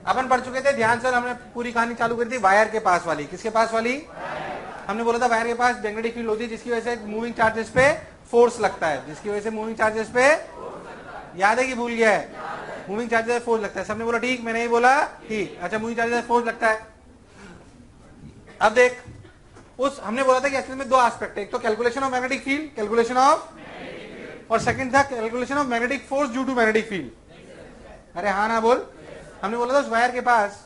अपन पढ़ चुके थे ध्यान से, हमने पूरी कहानी चालू करी थी वायर के पास वाली। किसके पास वाली? हमने बोला था वायर के पास मैग्नेटिक फील्ड होती है जिसकी वजह से मूविंग चार्जेस पे फोर्स लगता है, जिसकी वजह से मूविंग चार्जेस पे, याद है कि भूल गया है? मूविंग चार्जेस पे फोर्स लगता है। सबने बोला ठीक, मैंने ही बोला ठीक। अच्छा, मूविंग चार्जेस पे फोर्स लगता है। अब देख, उस हमने बोला था कि एक्चुअली में दो एस्पेक्ट है, एक तो calculation of magnetic field, calculation of, और सेकंड था calculation of magnetic force due to magnetic field. अरे हाँ ना बोल। हमने बोला था उस वायर के पास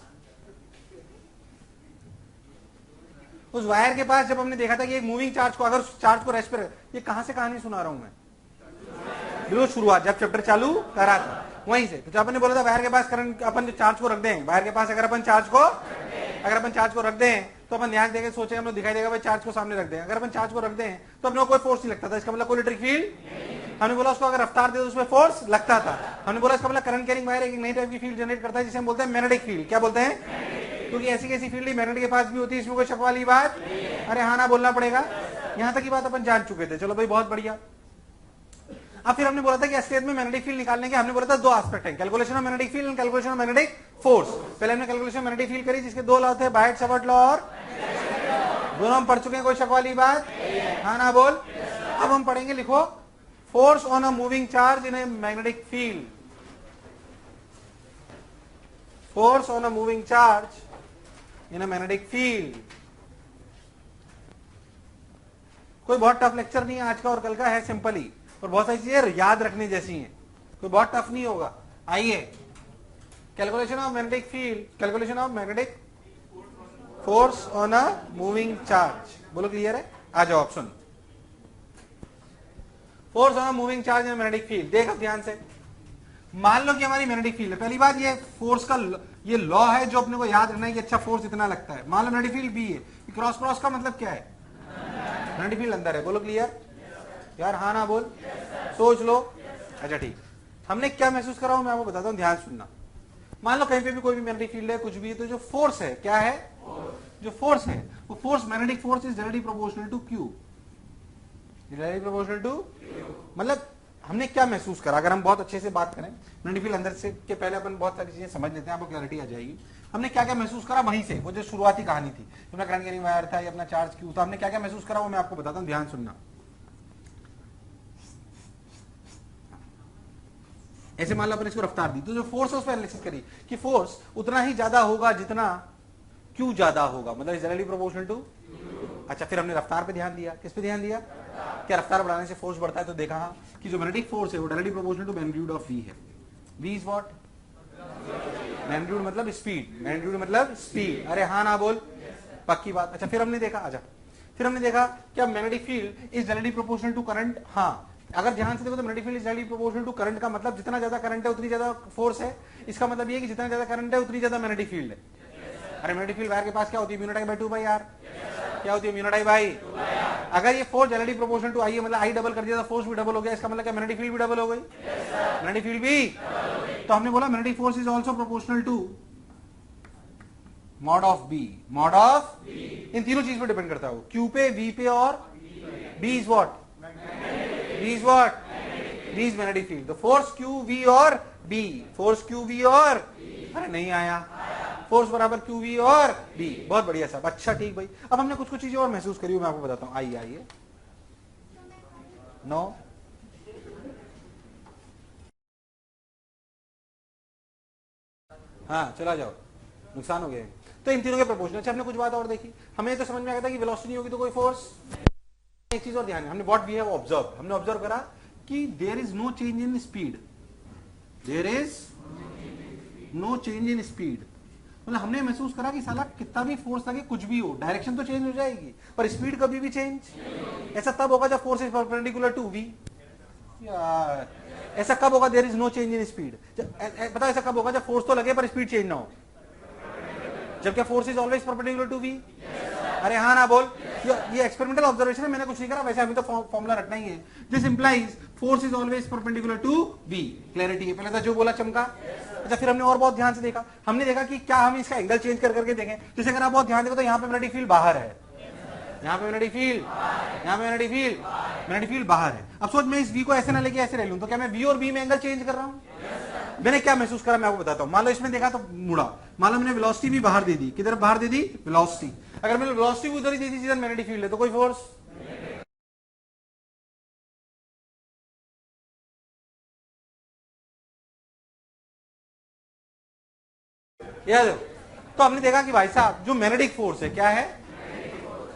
जब हमने देखा था कि एक मूविंग चार्ज को, अगर चार्ज को रेस्ट पर, ये कहां से कहानी सुना रहा हूं मैं? बिल्कुल शुरुआत, जब चैप्टर चालू करा था वहीं से। तो जब अपन ने बोला था वायर के पास करंट, अपन जो चार्ज को रख दें वायर के पास, अगर अपन चार्ज को रख दें तो अपन ध्यान देकर सोचे, हम लोग दिखाई देगा भाई चार्ज को सामने रख दें। अगर अपन चार्ज को रख दें तो अपने को कोई फोर्स नहीं लगता था, इसका मतलब कोई इलेक्ट्रिक फील्ड। हमने बोला उसको अगर रफ्तार दे तो उसमें फोर्स लगता था। हमने बोला इसका मतलब करंट कैरिंग वायर एक नई टाइप की फील्ड जनरेट करता है जिसे हम बोलते हैं मैग्नेटिक फील्ड। क्या बोलते हैं? क्योंकि ऐसी कैसी फील्ड मैग्नेट के पास भी होती है, इसमें कोई शक वाली बात? अरे हाँ ना बोलना पड़ेगा। यहां तक की बात अपन जान चुके थे। चलो भाई बहुत बढ़िया। अब फिर हमने बोला था कि एसटीएस में मैग्नेटिक फील्ड निकालने के हमने बोला था दो एस्पेक्ट है, calculation of magnetic field and calculation of magnetic force. पहले हमने कैलकुलेशन मैग्नेटिक फील्ड करी जिसके दो लॉ थे, बायट-सावर्ट लॉ, और दोनों हम पढ़ चुके हैं, कोई शक वाली बात? हाँ ना बोल। अब हम पढ़ेंगे, लिखो, force on a moving charge in a magnetic field. Force on a moving charge in a magnetic field. कोई बहुत टफ लेक्चर नहीं है आज का और कल का, है सिंपल ही, और बहुत सारी चीजें याद रखने जैसी हैं, कोई बहुत टफ नहीं होगा। आइए, calculation of magnetic field, calculation of magnetic force on a moving charge. बोलो क्लियर है? आ जाओ option. Force on a moving charge in magnetic field. देखो ध्यान से, मान लो कि हमारी मैग्नेटिक फील्ड है। पहली बात, ये फोर्स का ये लॉ है जो अपने को याद रखना है कि अच्छा फोर्स इतना लगता है। मान लो मैग्नेटिक फील्ड बी है, क्रॉस क्रॉस का मतलब क्या है? मैग्नेटिक फील्ड अंदर है। बोलो क्लियर यार? हाँ ना बोल। सोच लो। अच्छा ठीक, हमने क्या महसूस करा हूं मैं आपको बताता हूं, ध्यान सुनना। मान लो कहीं पे भी कोई भी मैग्नेटिक फील्ड है, कुछ भी है, तो जो फोर्स है, क्या है? जो फोर्स है वो force, magnetic force is directly proportional to q. Directly proportional to, मतलब हमने क्या महसूस करा? अगर हम बहुत अच्छे से बात करें मैग्नेटिक फील्ड अंदर से के पहले अपन बहुत सारी चीजें समझ लेते हैं, आपको क्लैरिटी आ जाएगी। हमने क्या क्या महसूस करा वहीं से, वो जो शुरुआती कहानी थी, अपना करंट कैरिंग वायर था या अपना चार्ज क्यू था, हमने क्या क्या महसूस करा वो मैं आपको बताता हूं, ध्यान सुनना। ऐसे मान लो अपन इसको रफ्तार दी, तो जो फोर्स है उस पर एनालिसिस करी कि फोर्स उतना ही ज्यादा होगा जितना क्यू ज्यादा होगा, मतलब इज डायरेक्टली प्रोपोर्शनल टू। अच्छा, फिर हमने रफ्तार पे ध्यान दिया। किस पे ध्यान दिया? क्या रफ्तार बढ़ाने से फोर्स बढ़ता है? तो देखा कि जो मैग्नेटिक फोर्स है वो directly proportional to magnitude of V है। V is what? मैग्नीट्यूड मतलब स्पीड, मैग्नीट्यूड मतलब स्पीड। अरे हाँ ना बोल, पक्की बात। अच्छा, फिर हमने देखा, आजा, फिर हमने देखा क्या magnetic field is directly proportional to current. हाँ, अगर ध्यान से देखो तो magnetic field is directly proportional to current का मतलब जितना ज्यादा करंट है उतनी ज्यादा फोर्स है। इसका मतलब ये है कि जितना ज्यादा करंट है उतनी ज्यादा मैग्नेटिक फील्ड है। अरे मैग्नेटिक फील्ड वायर के पास क्या होती है? Mu naught I by 2 pi r. क्या होती है? Mu naught I by. अगर ये force directly proportional to I है, मतलब आई डबल कर दिया तो फोर्स भी डबल हो गया। इसका मतलब क्या? मैग्नेटिक फील्ड भी डबल हो गई। मैग्नेटिक फील्ड भी, तो हमने बोला magnetic force is also proportional to mod of B. Mod of इन तीनों चीज पे डिपेंड करता है, क्यू पे, वी पे, और B is what? B is what? B is magnetic field. तो फोर्स क्यू वी और बी, फोर्स क्यू वी और, अरे नहीं आया, फोर्स बराबर क्यू वी और बी। बहुत बढ़िया साहब। अच्छा ठीक भाई, अब हमने कुछ कुछ चीजें और महसूस करी, मैं आपको बताता हूं। आइए आइए, नो हाँ चला जाओ, नुकसान हो गया है। तो इन तीनों के प्रोपोर्शनल। अच्छा, हमने कुछ बात और देखी, हमें तो समझ में आया था कि वेलोसिटी नहीं होगी तो कोई फोर्स। एक चीज और ध्यान है, हमने व्हाट वी हैव ऑब्जर्व, हमने ऑब्जर्व करा कि there is no change in speed. There is no change in speed, मतलब हमने महसूस करा कि साला कितना भी फोर्स लगे, कुछ भी हो, डायरेक्शन तो चेंज हो जाएगी पर स्पीड कभी भी चेंज। ऐसा तब होगा जब force is perpendicular to v. यार ऐसा कब होगा? There is no change in speed. पता ऐसा कब होगा? जब फोर्स तो लगे पर स्पीड चेंज ना हो। जब क्या force is always perpendicular to v? अरे हाँ ना बोल। ये एक्सपेरिमेंटल ऑब्जर्वेशन है, मैंने कुछ नहीं करा, वैसे हमें तो फॉर्मूला रखना ही है। This implies force is always perpendicular to B. Clarity है? पहले था जो बोला चमका। अच्छा, फिर हमने और बहुत ध्यान से देखा, हमने देखा कि क्या हम इसका एंगल चेंज कर करके देखें। जैसे अगर आप बहुत ध्यान देखो तो यहाँ पे मैग्नेटिक फील्ड बाहर है, यहाँ पे मैग्नेटिक फील्ड, यहाँ पे मैग्नेटिक फील्ड बाहर है। अब सोच, मैं इस वी को ऐसे ना लेके ऐसे ले लूं तो क्या मैं वी और बी में एंगल चेंज कर रहा हूं? मैंने क्या महसूस करा मैं आपको बताता हूं। मान लो इसमें देखा तो मुड़ा, मान लो मैंने वेलोसिटी भी बाहर दे दी, किधर बाहर दे दी, वेलोसिटी। अगर मैंने वेलोसिटी भी उधर ही दे दी जिधर मैग्नेटिक फील्ड है, तो कोई फोर्स याद। तो हमने देखा कि भाई साहब जो मैग्नेटिक फोर्स है क्या है,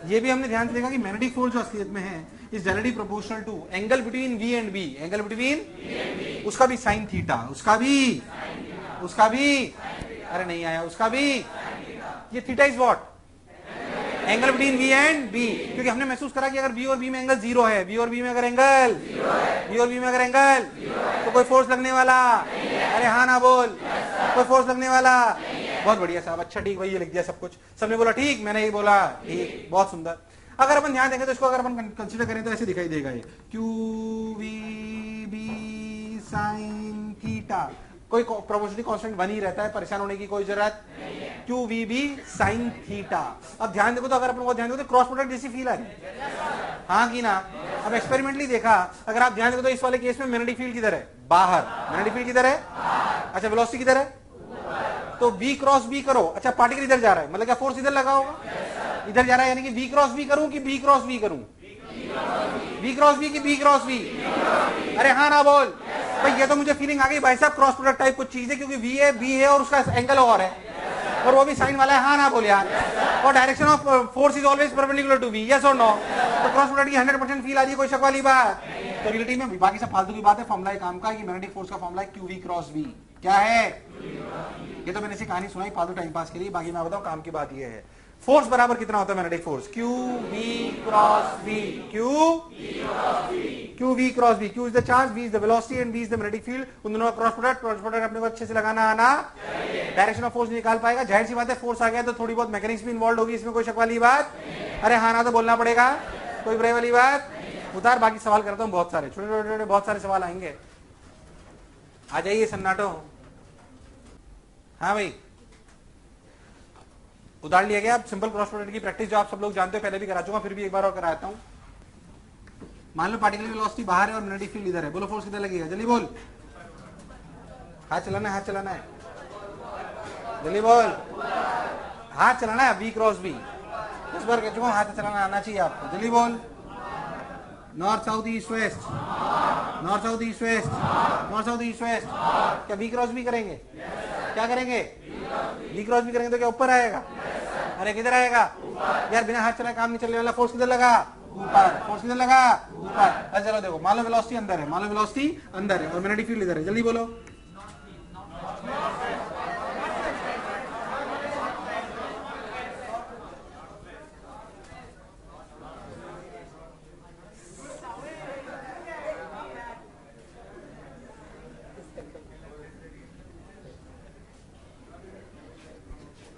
ये भी हमने ध्यान से देखा कि मैग्नेटिक फोर्स जो असलियत में है is directly proportional to angle between v and B, angle between उसका भी साइन थीटा, उसका भी अरे नहीं आया, उसका भी, ये theta is what, angle between v and B. क्योंकि हमने महसूस करा कि अगर बी और बी में एंगल जीरो है, बी और बी में अगर एंगल, बी और बी में अगर एंगल, तो कोई फोर्स लगने वाला, अरे हाँ ना बोल, कोई फोर्स लगने वाला। बहुत बढ़िया साहब, अच्छा ठीक, वही लिख दिया सब कुछ, सबने बोला ठीक, मैंने ही बोला ठीक, बहुत सुंदर। अगर अपन ध्यान देंगे तो इसको अगर अपन कंसीडर करें तो ऐसे दिखाई देगा ये q v B sine theta, कोई प्रोपोर्शनलिटी कांस्टेंट बन ही रहता है, परेशान होने की कोई जरूरत नहीं। Q v B sine theta. अब ध्यान देखो तो अगर अपन को ध्यान देखो तो क्रॉस प्रोडक्ट जैसी फील आ रही है, हाँ की ना। अब एक्सपेरिमेंटली देखा, अगर आप ध्यान देखो तो इस वाले केस में मैग्नेटिक फील्ड किधर है, बाहर, मैग्नेटिक फील्ड किधर है, अच्छा वेलोसिटी किधर है, तो बी क्रॉस बी करो, अच्छा पार्टिकल इधर जा रहा है, मतलब क्या फोर्स इधर लगा होगा, इधर जा रहा है, यानी कि बी क्रॉस बी करूं कि बी क्रॉस बी करूं, बी क्रॉस बी की बी क्रॉस बी, अरे हाँ ना बोल भाई। ये तो मुझे फीलिंग आ गई भाई साहब क्रॉस प्रोडक्ट टाइप कुछ चीज है, क्योंकि वी है बी है और उसका एंगल और है और वो भी साइन वाला है, हाँ ना बोल यार। और direction of force is always perpendicular to B, yes और नो। तो क्रॉस प्रोडक्ट की 100% फील आ रही है, कोई शक वाली बात। तो रियलिटी में बाकी सब फालतू की बात है, फॉर्मूला काम का कि मैग्नेटिक फोर्स का formula q v cross B क्या है। ये तो मैंने इसी कहानी सुनाई फालतू टाइम पास के लिए, बाकी मैं बताऊं काम की बात ये है। फोर्स बराबर कितना होता है magnetic force, q v cross B, q v cross B. Q is the charge, B is the velocity and B is the magnetic field. उन दोनों का क्रॉस प्रोडक्ट अपने को अच्छे से लगाना आना, डायरेक्शन ऑफ फोर्स निकाल पाएगा। जाहिर सी बात है फोर्स आ गया तो थोड़ी बहुत मैकेनिक्स भी इन्वॉल्व होगी, इसमें कोई शक वाली बात, अरे हाँ ना तो बोलना पड़ेगा, कोई बुराई वाली बात उतार। बाकी सवाल करता हूँ, बहुत सारे छोटे छोटे बहुत सारे सवाल आएंगे, आ जाइए सन्नाटो। हाँ भाई, उतार लिया गया। अब सिंपल क्रॉस प्रोडक्ट की प्रैक्टिस जो आप सब लोग जानते हो, पहले भी करा चुका, फिर भी एक बार और कराता हूं। मान लो पार्टिकल की वेलोसिटी बाहर है और मैग्नेटिक फील्ड इधर है, बोलो फोर्स किधर लगेगा, जल्दी बोल। हाथ चलाना है, हाथ चलाना है, जल्दी बोल, हाथ चलाना है, बी क्रॉस बी। इस बार कह चुका हूं, हाथ चलाना आना चाहिए आपको, जल्दी बोल। North south east west, north south east west, north south east west. क्या बी क्रॉस बी करेंगे, क्या करेंगे, बी क्रॉस बी करेंगे तो क्या ऊपर आएगा, अरे किधर आएगा यार, बिना हाथ चलाए काम नहीं चलने वाला। फोर्स किधर लगा, ऊपर, फोर्स किधर लगा, ऊपर। अच्छा चलो देखो, मान लो वेलोसिटी अंदर है, मान लो वेलोसिटी अंदर है और मैग्नेटिक फील्ड इधर है, जल्दी बोलो।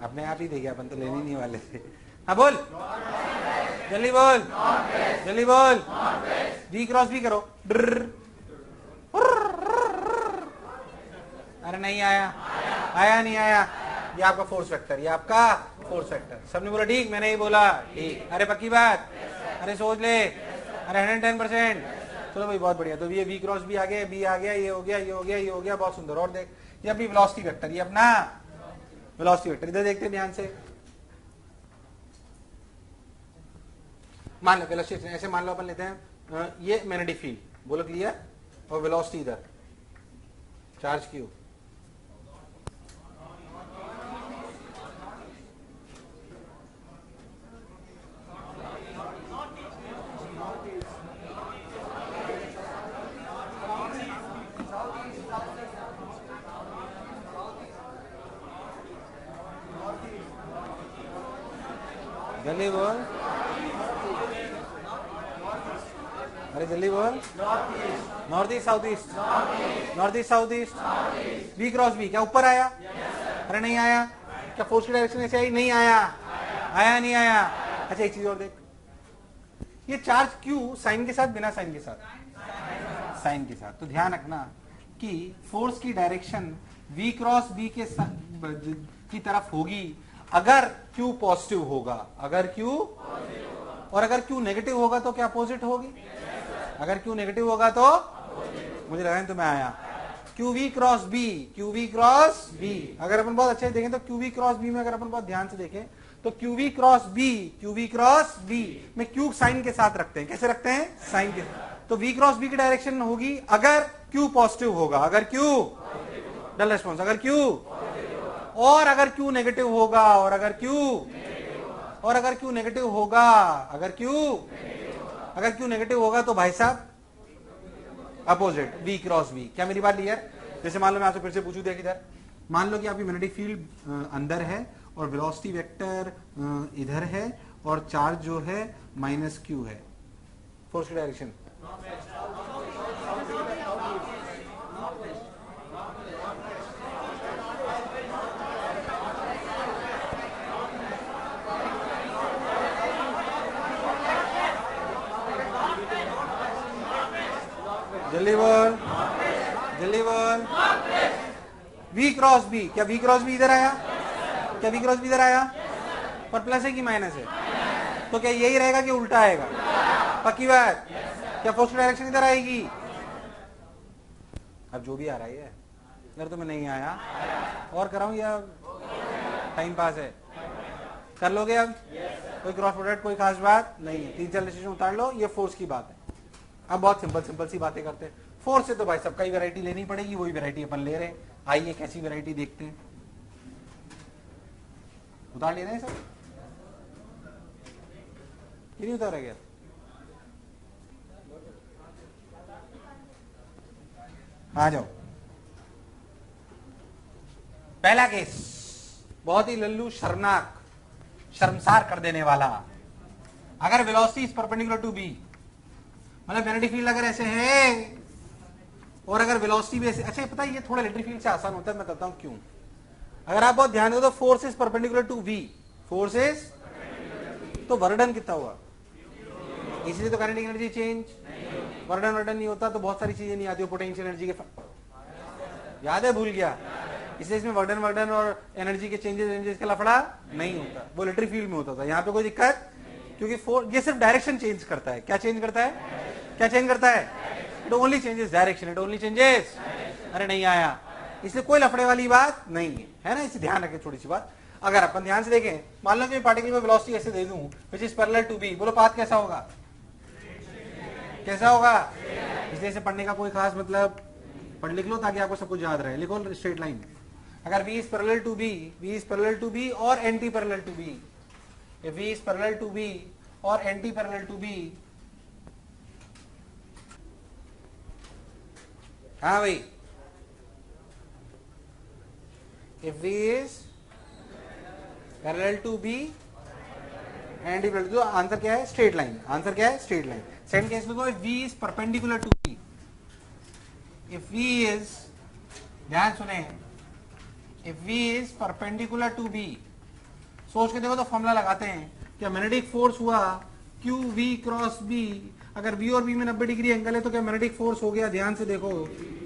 अपने आप ही देगा, अपन तो लेने नहीं वाले थे। हाँ बोल, जल्दी बोल, जल्दी बोल। बी क्रॉस बी करो, अरे नहीं आया, आया नहीं आया। ये आपका फोर्स वेक्टर, ये आपका फोर्स वेक्टर। सबने बोला ठीक, मैंने ही बोला ठीक, अरे पक्की बात, अरे सोच ले, अरे 110%। चलो भाई बहुत बढ़िया। तो ये वी क्रॉस बी आ गया, बी आ गया, ये हो गया, ये हो गया, ये हो गया, बहुत सुंदर। और देख, ये अपनी वेलोसिटी वेक्टर, ये अपना वेलोसिटी वेक्टर। इधर देखते हैं ध्यान से, मान लो वेलोसिटी ऐसे मान लो अपन लेते हैं, ये मैग्नेटिक फील्ड, बोलो क्लियर, और वेलोसिटी इधर, चार्ज क्यू। जल्दी बोल, अरे जल्दी बोल। North east south east, north east south east. B cross B क्या ऊपर आया, अरे नहीं आया। क्या फोर्स की डायरेक्शन ऐसे आई, नहीं आया, आया नहीं आया। अच्छा एक चीज और देख, ये चार्ज क्यू साइन के साथ बिना साइन के साथ, साइन के साथ। तो ध्यान रखना कि फोर्स की डायरेक्शन वी क्रॉस बी के की तरफ होगी अगर क्यू पॉजिटिव होगा, अगर क्यू, और अगर क्यू नेगेटिव होगा तो क्या अपोजिट होगी, अगर क्यू नेगेटिव होगा तो मुझे लगा तुम्हें आया, q v cross B, q v cross B. अगर अपन बहुत अच्छे से देखें तो क्यू वी क्रॉस बी में अगर अपन बहुत ध्यान से देखें तो q v cross B, q v cross B में क्यू साइन के साथ रखते हैं। कैसे रखते हैं? साइन के साथ। तो वी क्रॉस बी की डायरेक्शन होगी अगर क्यू पॉजिटिव होगा, अगर क्यू डल रेस्पॉन्स, अगर क्यू, और अगर क्यू नेगेटिव होगा, और अगर क्यू नेगेटिव होगा, अगर क्यू नेगेटिव होगा तो भाई साहब अपोजिट, वी क्रॉस बी। क्या मेरी बात क्लियर? जैसे मान लो मैं आपसे फिर से पूछूं, देख इधर, मान लो कि आपकी मैग्नेटिक फील्ड अंदर है और वेलोसिटी वेक्टर इधर है और चार्ज जो है माइनस क्यू है, फोर्स की डायरेक्शन जल्दी बोल, जल्दी बोल। वी क्रॉस बी, क्या वी क्रॉस बी इधर आया? क्या वी क्रॉस बी इधर आया? पर प्लस है कि माइनस है? तो क्या यही रहेगा कि उल्टा आएगा? पक्की बात? क्या फोर्स की डायरेक्शन इधर आएगी? अब जो भी आ रहा है इधर तो मैं नहीं आया और कराऊं या टाइम पास है? कर लोगे अब? कोई क्रॉस प्रोडक्ट, कोई खास बात नहीं है, 3-4 डिसीजन उतार लो, ये फोर्स की बात है। अब बहुत सिंपल सी बातें करते हैं। फोर्स से तो भाई सबका ही वैरायटी लेनी पड़ेगी, वही वैरायटी अपन ले रहे हैं। आइए कैसी वैरायटी देखते हैं। उतार ले रहे हैं सब? ये नहीं उतारा गया? आ जाओ। पहला केस बहुत ही लल्लू, शर्मनाक, शर्मसार कर देने वाला। अगर velocity is perpendicular to B, मतलब मैग्नेटिक फील्ड अगर ऐसे है और अगर वेलोसिटी भी ऐसे, अच्छा पता है ये थोड़ा इलेक्ट्रिक फील्ड से आसान होता है, मैं बताता हूं क्यों। अगर आप बहुत ध्यान दो तो force is perpendicular to v, force is, तो वर्डन कितना हुआ? इसलिए तो काइनेटिक एनर्जी चेंज, वर्डन नहीं होता तो बहुत सारी चीजें नहीं आती हो, पोटेंशियल एनर्जी के याद है, भूल गया। इसलिए इसमें वर्डन और एनर्जी के चेंजेस का लफड़ा नहीं होता, वो इलेक्ट्रिक फील्ड में होता था। यहाँ पे कोई दिक्कत, क्योंकि ये सिर्फ डायरेक्शन चेंज करता है। क्या चेंज करता है? क्या चेंज करता है? It only changes direction, it only changes. अरे नहीं आया, इसलिए कोई लफड़े वाली बात नहीं है ना, इसे ध्यान रखें। छोटी सी बात, अगर अपन ध्यान से देखें, मान लो कि मैं पार्टिकल में वेलोसिटी ऐसे दे दूं which is parallel to B, बोलो पाथ कैसा होगा? कैसा होगा? इसलिए इसे पढ़ने का कोई खास मतलब, पढ़ लिख लो ताकि आपको सब कुछ याद रहे। लिखो स्ट्रेट लाइन। अगर v is parallel to B, v is parallel to B और anti parallel to B, v is parallel to B और एंटी पैरेलल टू बी, हाँ भाई, if v is parallel to b and equal to, answer क्या है? Straight line. Answer क्या है? Straight line. Second case में if v is perpendicular to b, if v is, ध्यान सुने, if v is perpendicular to b, सोच के देखो तो फॉर्मूला लगाते हैं, क्या मैग्नेटिक फोर्स हुआ क्यू वी क्रॉस बी, अगर v और b में 90 डिग्री एंगल है तो क्या मैग्नेटिक फोर्स हो गया? ध्यान से देखो,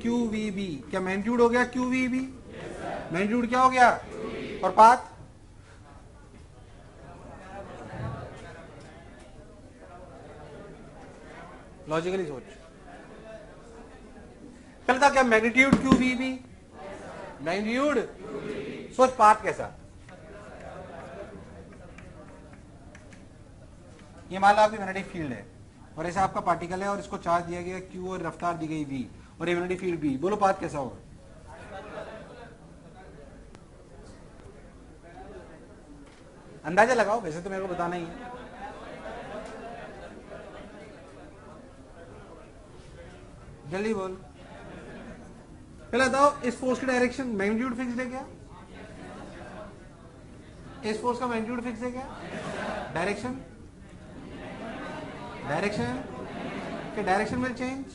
क्यू वी बी, क्या मैग्नीट्यूड हो गया? क्यू वी बी, मैग्नीट्यूड क्या हो गया? और पाथ, लॉजिकली सोच, पहले था क्या magnitude q v B, magnitude, सोच पाथ कैसा। ये मान लो आपकी मैग्नेटिक फील्ड है और ऐसा आपका पार्टिकल है और इसको चार्ज दिया गया क्यू और रफ्तार दी गई वी और ये मैग्नेटिक फील्ड बी, बोलो पाथ कैसा होगा? अंदाजा लगाओ, वैसे तो मेरे को बताना ही है। जल्दी बोल, पहले बताओ इस फोर्स की डायरेक्शन मैग्नीट्यूड फिक्स्ड है क्या? इस फोर्स का मैग्नीट्यूड फिक्स है क्या? डायरेक्शन, डायरेक्शन के डायरेक्शन विल चेंज,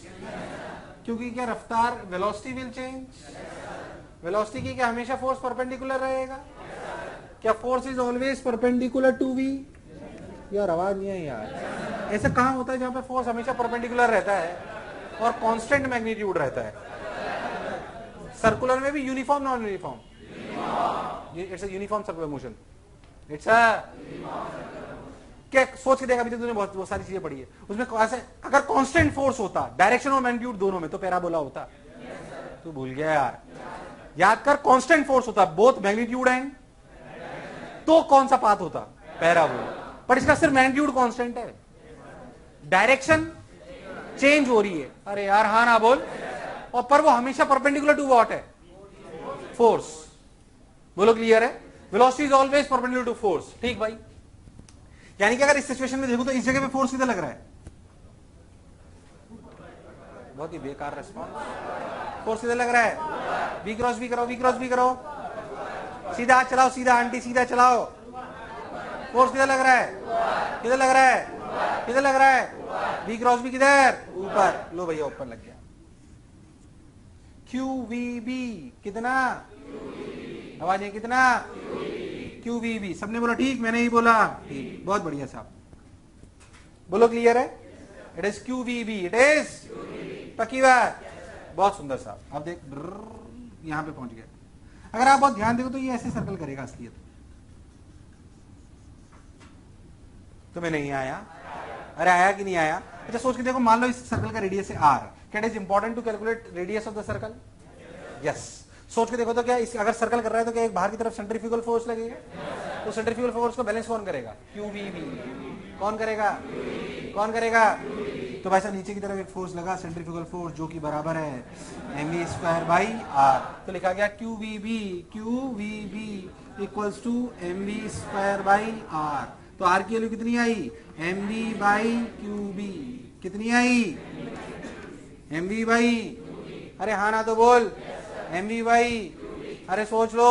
क्योंकि क्या रफ्तार, वेलोसिटी विल चेंज, वेलोसिटी की क्या हमेशा फोर्स परपेंडिकुलर रहेगा? क्या force is always perpendicular to v? यार आवाज नहीं है यार, ऐसा कहां होता है जहां पे फोर्स हमेशा परपेंडिकुलर रहता है और कांस्टेंट मैग्नीट्यूड रहता है? सर्कुलर में भी uniform, non uniform? It's a uniform circular motion, it's a, क्या सोच के देखा, अभी तक तूने बहुत सारी चीजें पढ़ी है, उसमें अगर कांस्टेंट फोर्स होता डायरेक्शन और मैग्नीट्यूड दोनों में तो पैराबोला होता। तू भूल गया यार, याद कर, कांस्टेंट फोर्स होता, बोथ मैग्नीट्यूड एंड, तो कौन सा पाथ होता, पैराबोला, पर इसका सिर्फ मैग्नीट्यूड कांस्टेंट है, डायरेक्शन चेंज हो रही है। अरे यार हाँ ना बोल, और पर वो हमेशा परपेंडिकुलर टू व्हाट है, फोर्स। बोलो क्लियर है, velocity is always perpendicular to force. ठीक भाई, यानी कि अगर इस सिचुएशन में देखो तो इस जगह पे फोर्स किधर लग रहा है, बहुत ही बेकार रेस्पॉन्स, फोर्स किधर लग रहा है, वी क्रॉस वी करो, वी क्रॉस वी करो, सीधा चलाओ, सीधा आंटी सीधा चलाओ, फोर्स किधर लग रहा है, किधर लग रहा है, किधर लग रहा है, वी क्रॉस वी किधर, ऊपर, लो भैया ऊपर लग गया। क्यू वी बी कितना, आवाज है कितना, क्यू वी बी, सबने बोला ठीक, मैंने ही बोला ठीक, बहुत बढ़िया साहब, बोलो क्लियर है, it is q v B, it is पक्की बात, बहुत सुंदर साहब। अब देख यहां पे पहुंच गया, अगर आप बहुत ध्यान देखो तो ये ऐसे सर्कल करेगा असलियत, तुम्हें नहीं आया, अरे आया कि नहीं आया, अच्छा सोच के देखो, मान लो इस सर्कल का रेडियस है आर, क्या it is important to calculate radius of the circle, yes, सोच के देखो तो क्या अगर सर्कल कर रहा है तो क्या एक बाहर की तरफ सेंट्रीफ्यूगल फोर्स लगेगा, तो सेंट्रीफ्यूगल फोर्स को बैलेंस कौन करेगा, क्यू वी बी, कौन करेगा, कौन करेगा, तो भाई साहब नीचे की तरफ एक फोर्स लगा सेंट्रीफ्यूगल फोर्स जो कि बराबर है mv स्क्वायर बाई आर, तो लिखा गया q v B equals to mv square by r, तो आर की वैल्यू कितनी आई, mv बाई क्यू बी, कितनी आई, mv बाई, अरे हाँ ना तो बोल, mv बाई, अरे सोच लो,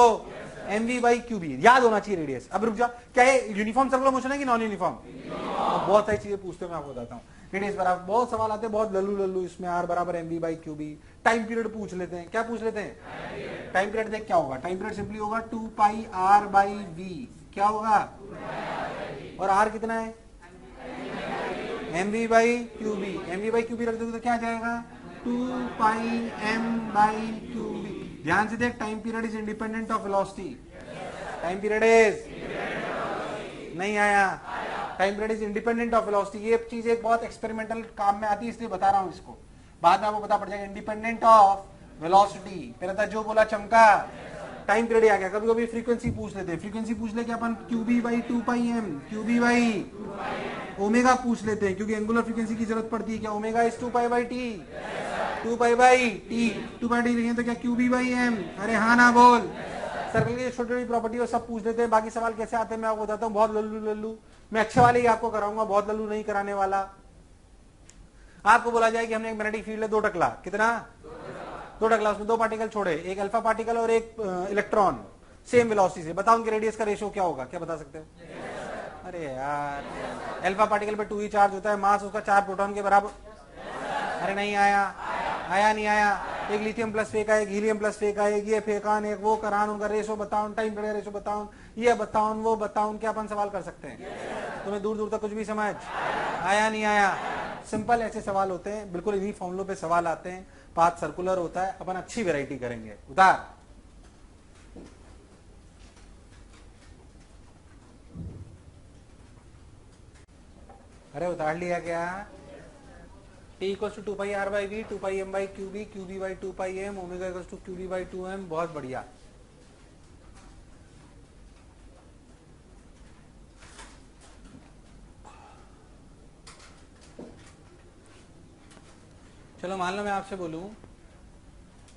mv बाई क्यू बी, याद होना चाहिए रेडियस। अब रुक जा, क्या ये यूनिफॉर्म सर्कुलर मोशन है कि नॉन यूनिफॉर्म, बहुत सारी चीजें पूछते हैं, मैं आपको बताता हूँ, रेडियस बराबर, बहुत सवाल आते हैं बहुत लल्लू लल्लू, इसमें आर बराबर mv by Q B, time period पूछ लेते हैं, क्या पूछ लेते हैं, टाइम पीरियड, देख क्या होगा, टाइम पीरियड सिंपली होगा 2 पाई आर बाई वी, क्या होगा, और आर कितना है, mv by Q B, mv by Q B रख दोगे तो क्या आ जाएगा, 2 pi m by Q B. ध्यान से देख, time period is independent of velocity, time period is, नहीं आया, time period is independent of velocity, ये चीज एक बहुत एक्सपेरिमेंटल काम में आती है इसलिए बता रहा हूं इसको, बाद में आपको पता पड़ जाएगा, इंडिपेंडेंट ऑफ वेलोसिटी, पहले था जो बोला चमका, टाइम पीरियड आ गया, कभी कभी फ्रीक्वेंसी पूछ लेते हैं, फ्रीक्वेंसी पूछ ले क्या अपन q B by 2 pi M, q B by omega पूछ लेते हैं, क्योंकि एंगुलर फ्रीक्वेंसी की जरूरत पड़ती है, क्या omega is 2 pi by T, 2 pi by T, 2 pi T लिखें तो क्या क्यूबी बाई एम, अरे हाँ ना बोल, सर्कल की छोटी छोटी प्रॉपर्टी वो सब पूछ लेते हैं, बाकी सवाल कैसे आते हैं मैं आपको बताता हूँ, बहुत लल्लू लल्लू, मैं अच्छे वाले ही आपको कराऊंगा, बहुत लल्लू नहीं कराने वाला। आपको बोला जाए कि हमने एक मैग्नेटिक फील्ड है, 2 टकला, कितना, 2 टकला, उसमें 2 पार्टिकल छोड़े, एक अल्फा पार्टिकल और एक इलेक्ट्रॉन, सेम वेलोसिटी से, बताओ उनके रेडियस का रेशियो क्या होगा, क्या बता सकते हो, अरे यार, अल्फा पार्टिकल पे 2 ही चार्ज होता है, मास उसका 4 प्रोटॉन के बराबर, अरे नहीं आया, आया नहीं आया, एक लिथियम प्लस फेंका, एक हीलियम प्लस फेंका, एक ये फेंकान, एक वो करान, उनका रेशो बताओ, टाइम पीरियड रेशो बताओ, ये बताओ वो बताओ, क्या अपन सवाल कर सकते हैं, तुम्हें दूर दूर तक कुछ भी समझ आया नहीं आया, सिंपल ऐसे सवाल होते हैं, बिल्कुल इन्हीं फॉर्मुलों पे सवाल आते हैं, पाथ सर्कुलर होता है, अपन अच्छी वैरायटी करेंगे, उतार, अरे उतार लिया क्या, T equals to 2 pi r by v, 2 pi m by Q B, q B by 2 pi m, omega equals to q B by 2 m, बहुत बढ़िया। चलो मान लो मैं आपसे बोलूं,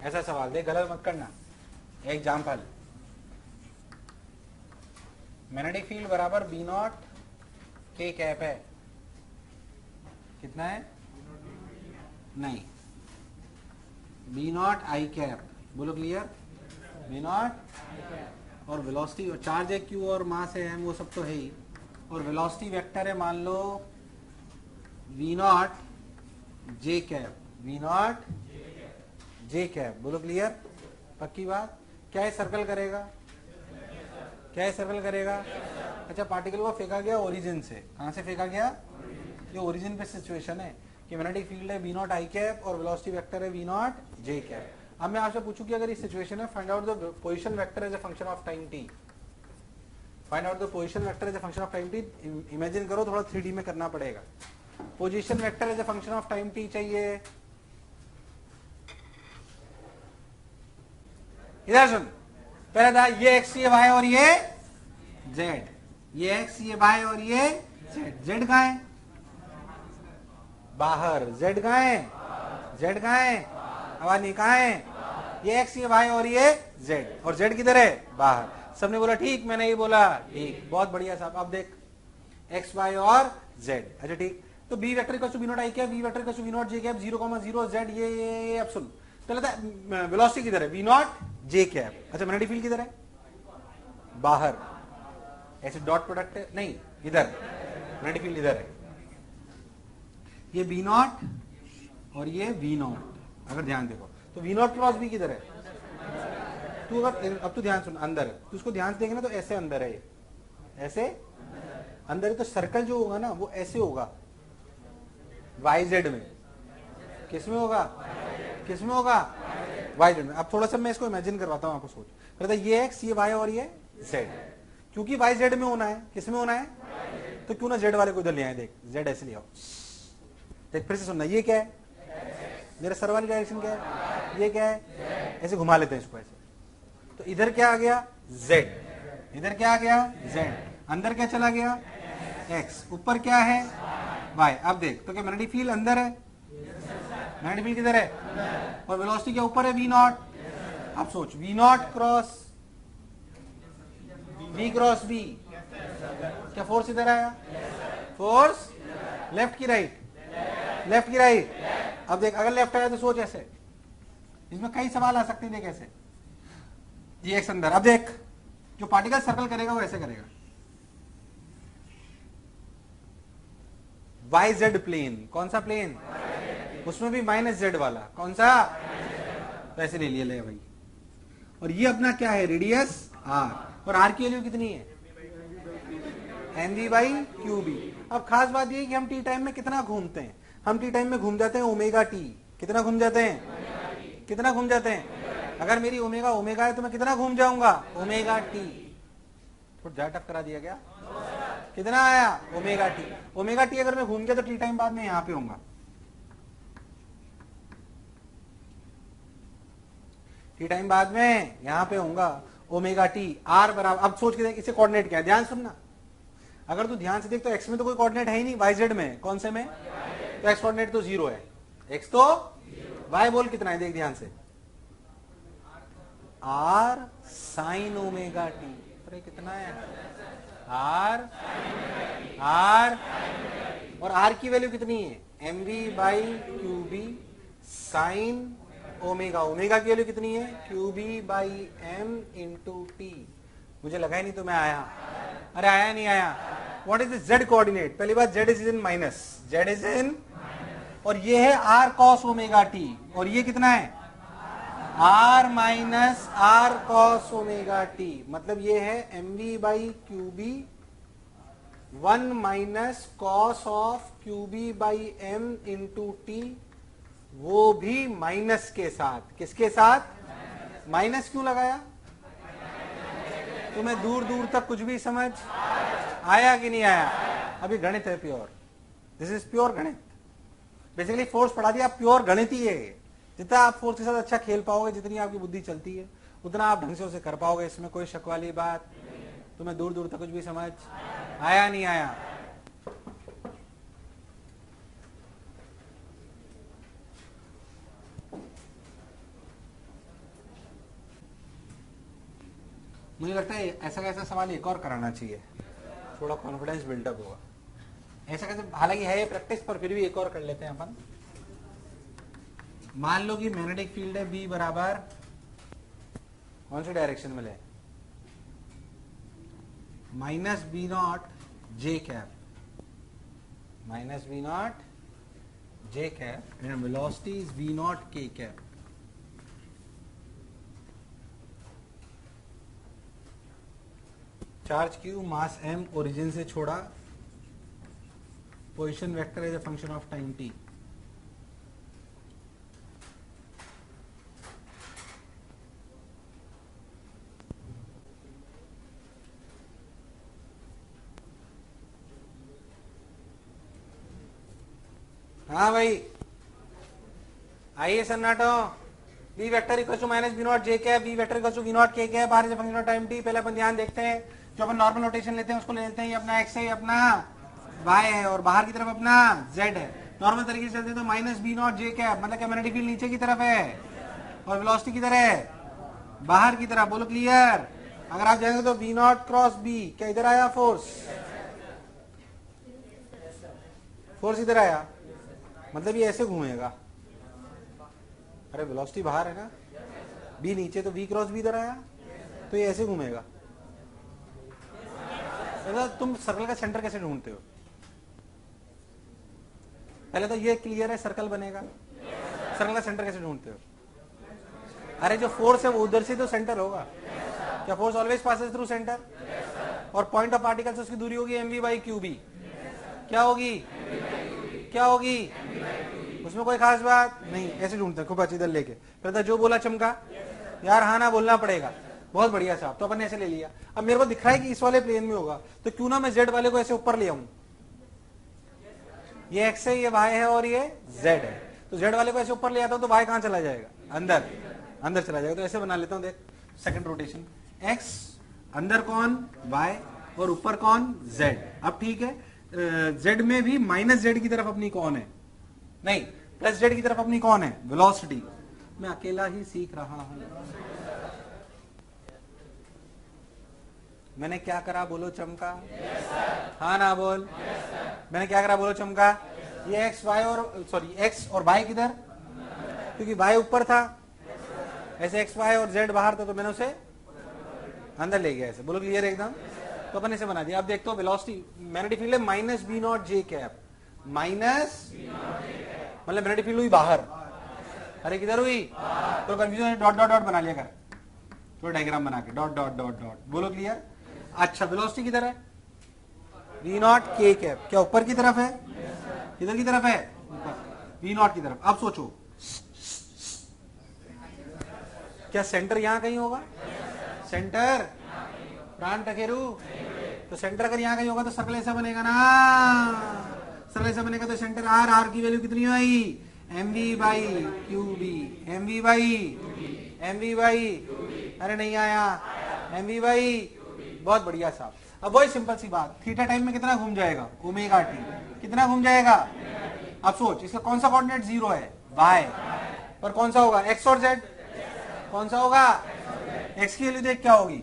ऐसा सवाल दे, गलत मत करना, एग्जाम्पल, मैग्नेटिक फील्ड बराबर बी नॉट के कैप है, कितना है, नहीं, बी नॉट आई कैप, बोलो क्लियर, बी नॉट, और वेलोसिटी और चार्ज है क्यू और मास है एम, वो सब तो है ही, और वेलोसिटी वेक्टर है मान लो वी नॉट जे कैप, वी नॉट जे कैप, बोलो क्लियर, पक्की बात, क्या है सर्कल करेगा, क्या है सर्कल करेगा, अच्छा पार्टिकल को फेंका गया ओरिजिन से, कहां से फेंका गया, ये ओरिजिन पे सिचुएशन है कि मैग्नेटिक फील्ड है वी नॉट आई कैप और वेलोसिटी वेक्टर है वी नॉट जे कैप। अब मैं आपसे पूछूं कि अगर इस सिचुएशन है, find out the position vector as a function of time t, find out the position vector as a function of time t, imagine करो, थोड़ा 3D में करना पड़ेगा, position vector as a function of time t चाहिए, इधर सुन, पहले था ये x ये y और ये z, ये x ये y और ये z कहाँ है? बाहर। z कहाँ है? z कहाँ है? आवाज नहीं, कहाँ है? ये x ये y और ये z, और z किधर है? बाहर। सबने बोला ठीक, मैंने ये बोला ठीक, बहुत बढ़िया साहब। अब देख x y और z, अच्छा ठीक, तो b vector equal to b naught i cap, v vector equal to v naught j cap, 0,0 z, ये अब सुन, पहले था वेलोसिटी किधर है? v naught j cap. अच्छा मैग्नेटिक फील्ड किधर है? बाहर। ऐसे डॉट प्रोडक्ट है नहीं, इधर मैग्नेटिक फील्ड इधर है, ये v नॉट और ये v नॉट। अगर ध्यान देखो तो v नॉट क्रॉस v किधर है? तू अगर अब तू ध्यान सुन, अंदर तू उसको ध्यान से देखेना तो ऐसे अंदर है, ऐसे अंदर है, तो सर्कल जो होगा ना वो ऐसे होगा YZ में। किस में होगा? किस में होगा? YZ में। अब थोड़ा सा मैं इसको इमेजिन करवाता हूं आपको, सोच कहता ये x ये y और ये z, क्योंकि YZ में होना है, किस में होना है? तो क्यों ना z वाले को इधर ले आए, देख z ऐसे ले आओ, देख फिर से सुनना, ये क्या है? मेरे सर वाली डायरेक्शन क्या है? ये क्या है? ऐसे घुमा लेते हैं इसको ऐसे, तो इधर क्या आ गया? z, इधर क्या आ गया? z, अंदर क्या चला गया? x, ऊपर क्या है? y। अब देख तो क्या मैग्नेटिक फील्ड अंदर है? मैग्नेटिक फील्ड किधर है? और वेलोसिटी क्या ऊपर है? v not. अब सोच v not cross v cross v, क्या फोर्स इधर आया? फोर्स लेफ्ट की राइट? लेफ्ट की राइट। अब देख अगर लेफ्ट आया तो सोच ऐसे, इसमें कई सवाल आ सकते हैं, देख ऐसे, ये x अंदर। अब देख जो पार्टिकल सर्कल करेगा वो ऐसे करेगा, YZ प्लेन। कौन सा प्लेन? उसमें भी -z वाला, कौन सा? तो ऐसे ले लिया, ले भाई। और ये अपना क्या है? रेडियस r, और r की वैल्यू कितनी है? mv/qb। अब खास बात ये है कि हम टी टाइम में कितना घूमते हैं? हम टी टाइम में घूम जाते हैं ओमेगा टी। कितना घूम जाते हैं? कितना घूम जाते हैं? अगर मेरी ओमेगा ओमेगा है तो मैं कितना घूम जाऊंगा? Omega T. थोड़ा ज्यादा टक करा दिया क्या? कितना आया? Omega T. ओमेगा टी अगर मैं घूम गया तो टी टाइम बाद में यहां पे होऊंगा, टी टाइम बाद में यहां पे होऊंगा, ओमेगा टी आर बराबर। अब सोच के देख इससे कोऑर्डिनेट क्या है, ध्यान सुनना। अगर तू ध्यान से देख तो एक्स में तो कोई कोऑर्डिनेट है ही नहीं, YZ में कौन से में? तो एक्स कोऑर्डिनेट तो 0 है, एक्स तो y बोल कितना है, देख ध्यान से, r sin ओमेगा टी। अरे कितना है? r और r की वैल्यू कितनी है? mv/qb sin omega. ओमेगा की वैल्यू कितनी है? qb/m into T. मुझे लगा ही नहीं तो मैं आया। अरे आया नहीं आया? What is the z coordinate? पहली बात z is in minus, z is in, और ये है r cos ओमेगा टी, और ये कितना है? r minus r cos omega T. मतलब ये है mv/qb 1 minus cos of qb/m into T, वो भी माइनस के साथ। किसके साथ? माइनस क्यों लगाया? तुम्हें दूर दूर तक कुछ भी समझ आया कि नहीं आया? अभी गणित है प्योर, दिस इज प्योर गणित। बेसिकली फोर्स पढ़ा दिया, प्योर गणित ही है। जितना आप फोर्स के साथ अच्छा खेल पाओगे, जितनी आपकी बुद्धि चलती है, उतना आप ढंग से उसे कर पाओगे। इसमें कोई शक वाली बात। तुम्हें दूर दूर तक कुछ भी समझ आया नहीं आया? मुझे लगता है ऐसा कैसा सवाल एक और कराना चाहिए, थोड़ा कॉन्फिडेंस बिल्डअप होगा। ऐसा कैसे, हालांकि है ये प्रैक्टिस, पर फिर भी एक और कर लेते हैं अपन। मान लो कि मैग्नेटिक फील्ड है B बराबर कौन सी डायरेक्शन में ले? -b naught j cap, -b naught j cap, and velocity is v naught k cap. Charge q, mass m, origin से छोड़ा, position vector is a function of time t। हाँ भाई आइए सन्नाटो। v vector equal to minus B naught J cap, v vector equal to v naught k cap, बाहर से function of time t। पहले अपन ध्यान देखते हैं, जो अपन नॉर्मल नोटेशन लेते हैं उसको ले लेते हैं, ये अपना x है, ये अपना y है, और बाहर की तरफ अपना z है। नॉर्मल तरीके से चलते हैं तो माइनस बी नॉट जे कैप, मतलब क्या मैग्नेटिक फील्ड नीचे की तरफ है और वेलोसिटी किधर है, बाहर की तरफ। बोलो क्लियर। अगर आप जाएंगे तो वी नॉट क्रॉस बी, क्या इधर आया फोर्स, फोर्स इधर आया, मतलब ये ऐसे घूमेगा। अरे वेलोसिटी बाहर है ना, बी नीचे, तो वी क्रॉस बी इधर आया, तो ये ऐसे घूमेगा। तुम सर्कल का सेंटर कैसे ढूंढते हो? पहले तो ये क्लियर है सर्कल बनेगा, सर्कल का सेंटर कैसे ढूंढते हो? अरे जो फोर्स है वो उधर से तो सेंटर होगा। क्या force always passes through centre? और पॉइंट ऑफ पार्टिकल से उसकी दूरी होगी एमवी बाई क्यू बी। क्या होगी, क्या होगी? उसमें कोई खास बात नहीं, ऐसे ढूंढते हैं खूब अच्छी इधर लेके। फिर जो बोला चमका यार, हाँ ना बोलना पड़ेगा। बहुत बढ़िया साहब, तो अपन ऐसे ले लिया। अब मेरे को दिख रहा है कि इस वाले प्लेन में होगा, तो क्यों ना मैं जेड वाले को ऐसे ऊपर ले आऊं। ये एक्स है, ये वाई है और ये जेड है, तो जेड वाले को ऐसे ऊपर ले आता हूं तो वाई कहां चला जाएगा, अंदर, अंदर चला जाएगा। तो ऐसे बना लेता हूं, देख सेकंड रोटेशन, एक्स अंदर कौन, वाई, और ऊपर कौन, जेड। अब ठीक है, जेड में भी माइनस जेड की तरफ अपनी कौन है, नहीं प्लस जेड की तरफ अपनी कौन है, वेलोसिटी। मैं अकेला ही सीख रहा हूं। मैंने क्या करा, बोलो चमका। हाँ ना बोल। मैंने क्या करा, बोलो चमका। ये एक्स वाई और सॉरी एक्स और वाई किधर, क्योंकि वाई ऊपर था, ऐसे एक्स वाई और जेड बाहर था, तो मैंने उसे अंदर ले गया ऐसे। बोलो क्लियर एकदम। तो अपन इसे बना दिया। अब देखते हो वेलोसिटी, मैग्नेटिक फील्ड है माइनस बी नॉट जे कैप, माइनस मतलब मैग्नेटिक फील्ड हुई बाहर। अरे किधर हुई, तो कंफ्यूजन, डॉट डॉट डॉट बना लिया कर, तो डायग्राम बना के डॉट डॉट डॉट डॉट। बोलो क्लियर। अच्छा वेलोसिटी किधर है, वी नॉट के कैप, क्या ऊपर की तरफ है, किधर की तरफ है, ऊपर, वी नॉट की तरफ। अब सोचो, क्या सेंटर यहां कहीं होगा, सेंटर प्राण टकेरू, तो सेंटर अगर यहां कहीं होगा तो सर्कल ऐसा बनेगा ना, सर्कल ऐसा बनेगा। तो सेंटर आर, आर की वैल्यू कितनी आई, M we by Q B, M we by, M we by, अरे नहीं आया, एम वी बाई। बहुत बढ़िया साहब। अब वही सिंपल सी बात, थीटा टाइम में कितना घूम जाएगा, ओमेगा टी, कितना घूम जाएगा। अब सोच, इसका कौन सा कोऑर्डिनेट जीरो है, वाई, और कौन सा होगा, एक्स और जेड, कौन सा होगा, एक्स की वैल्यू देख क्या होगी,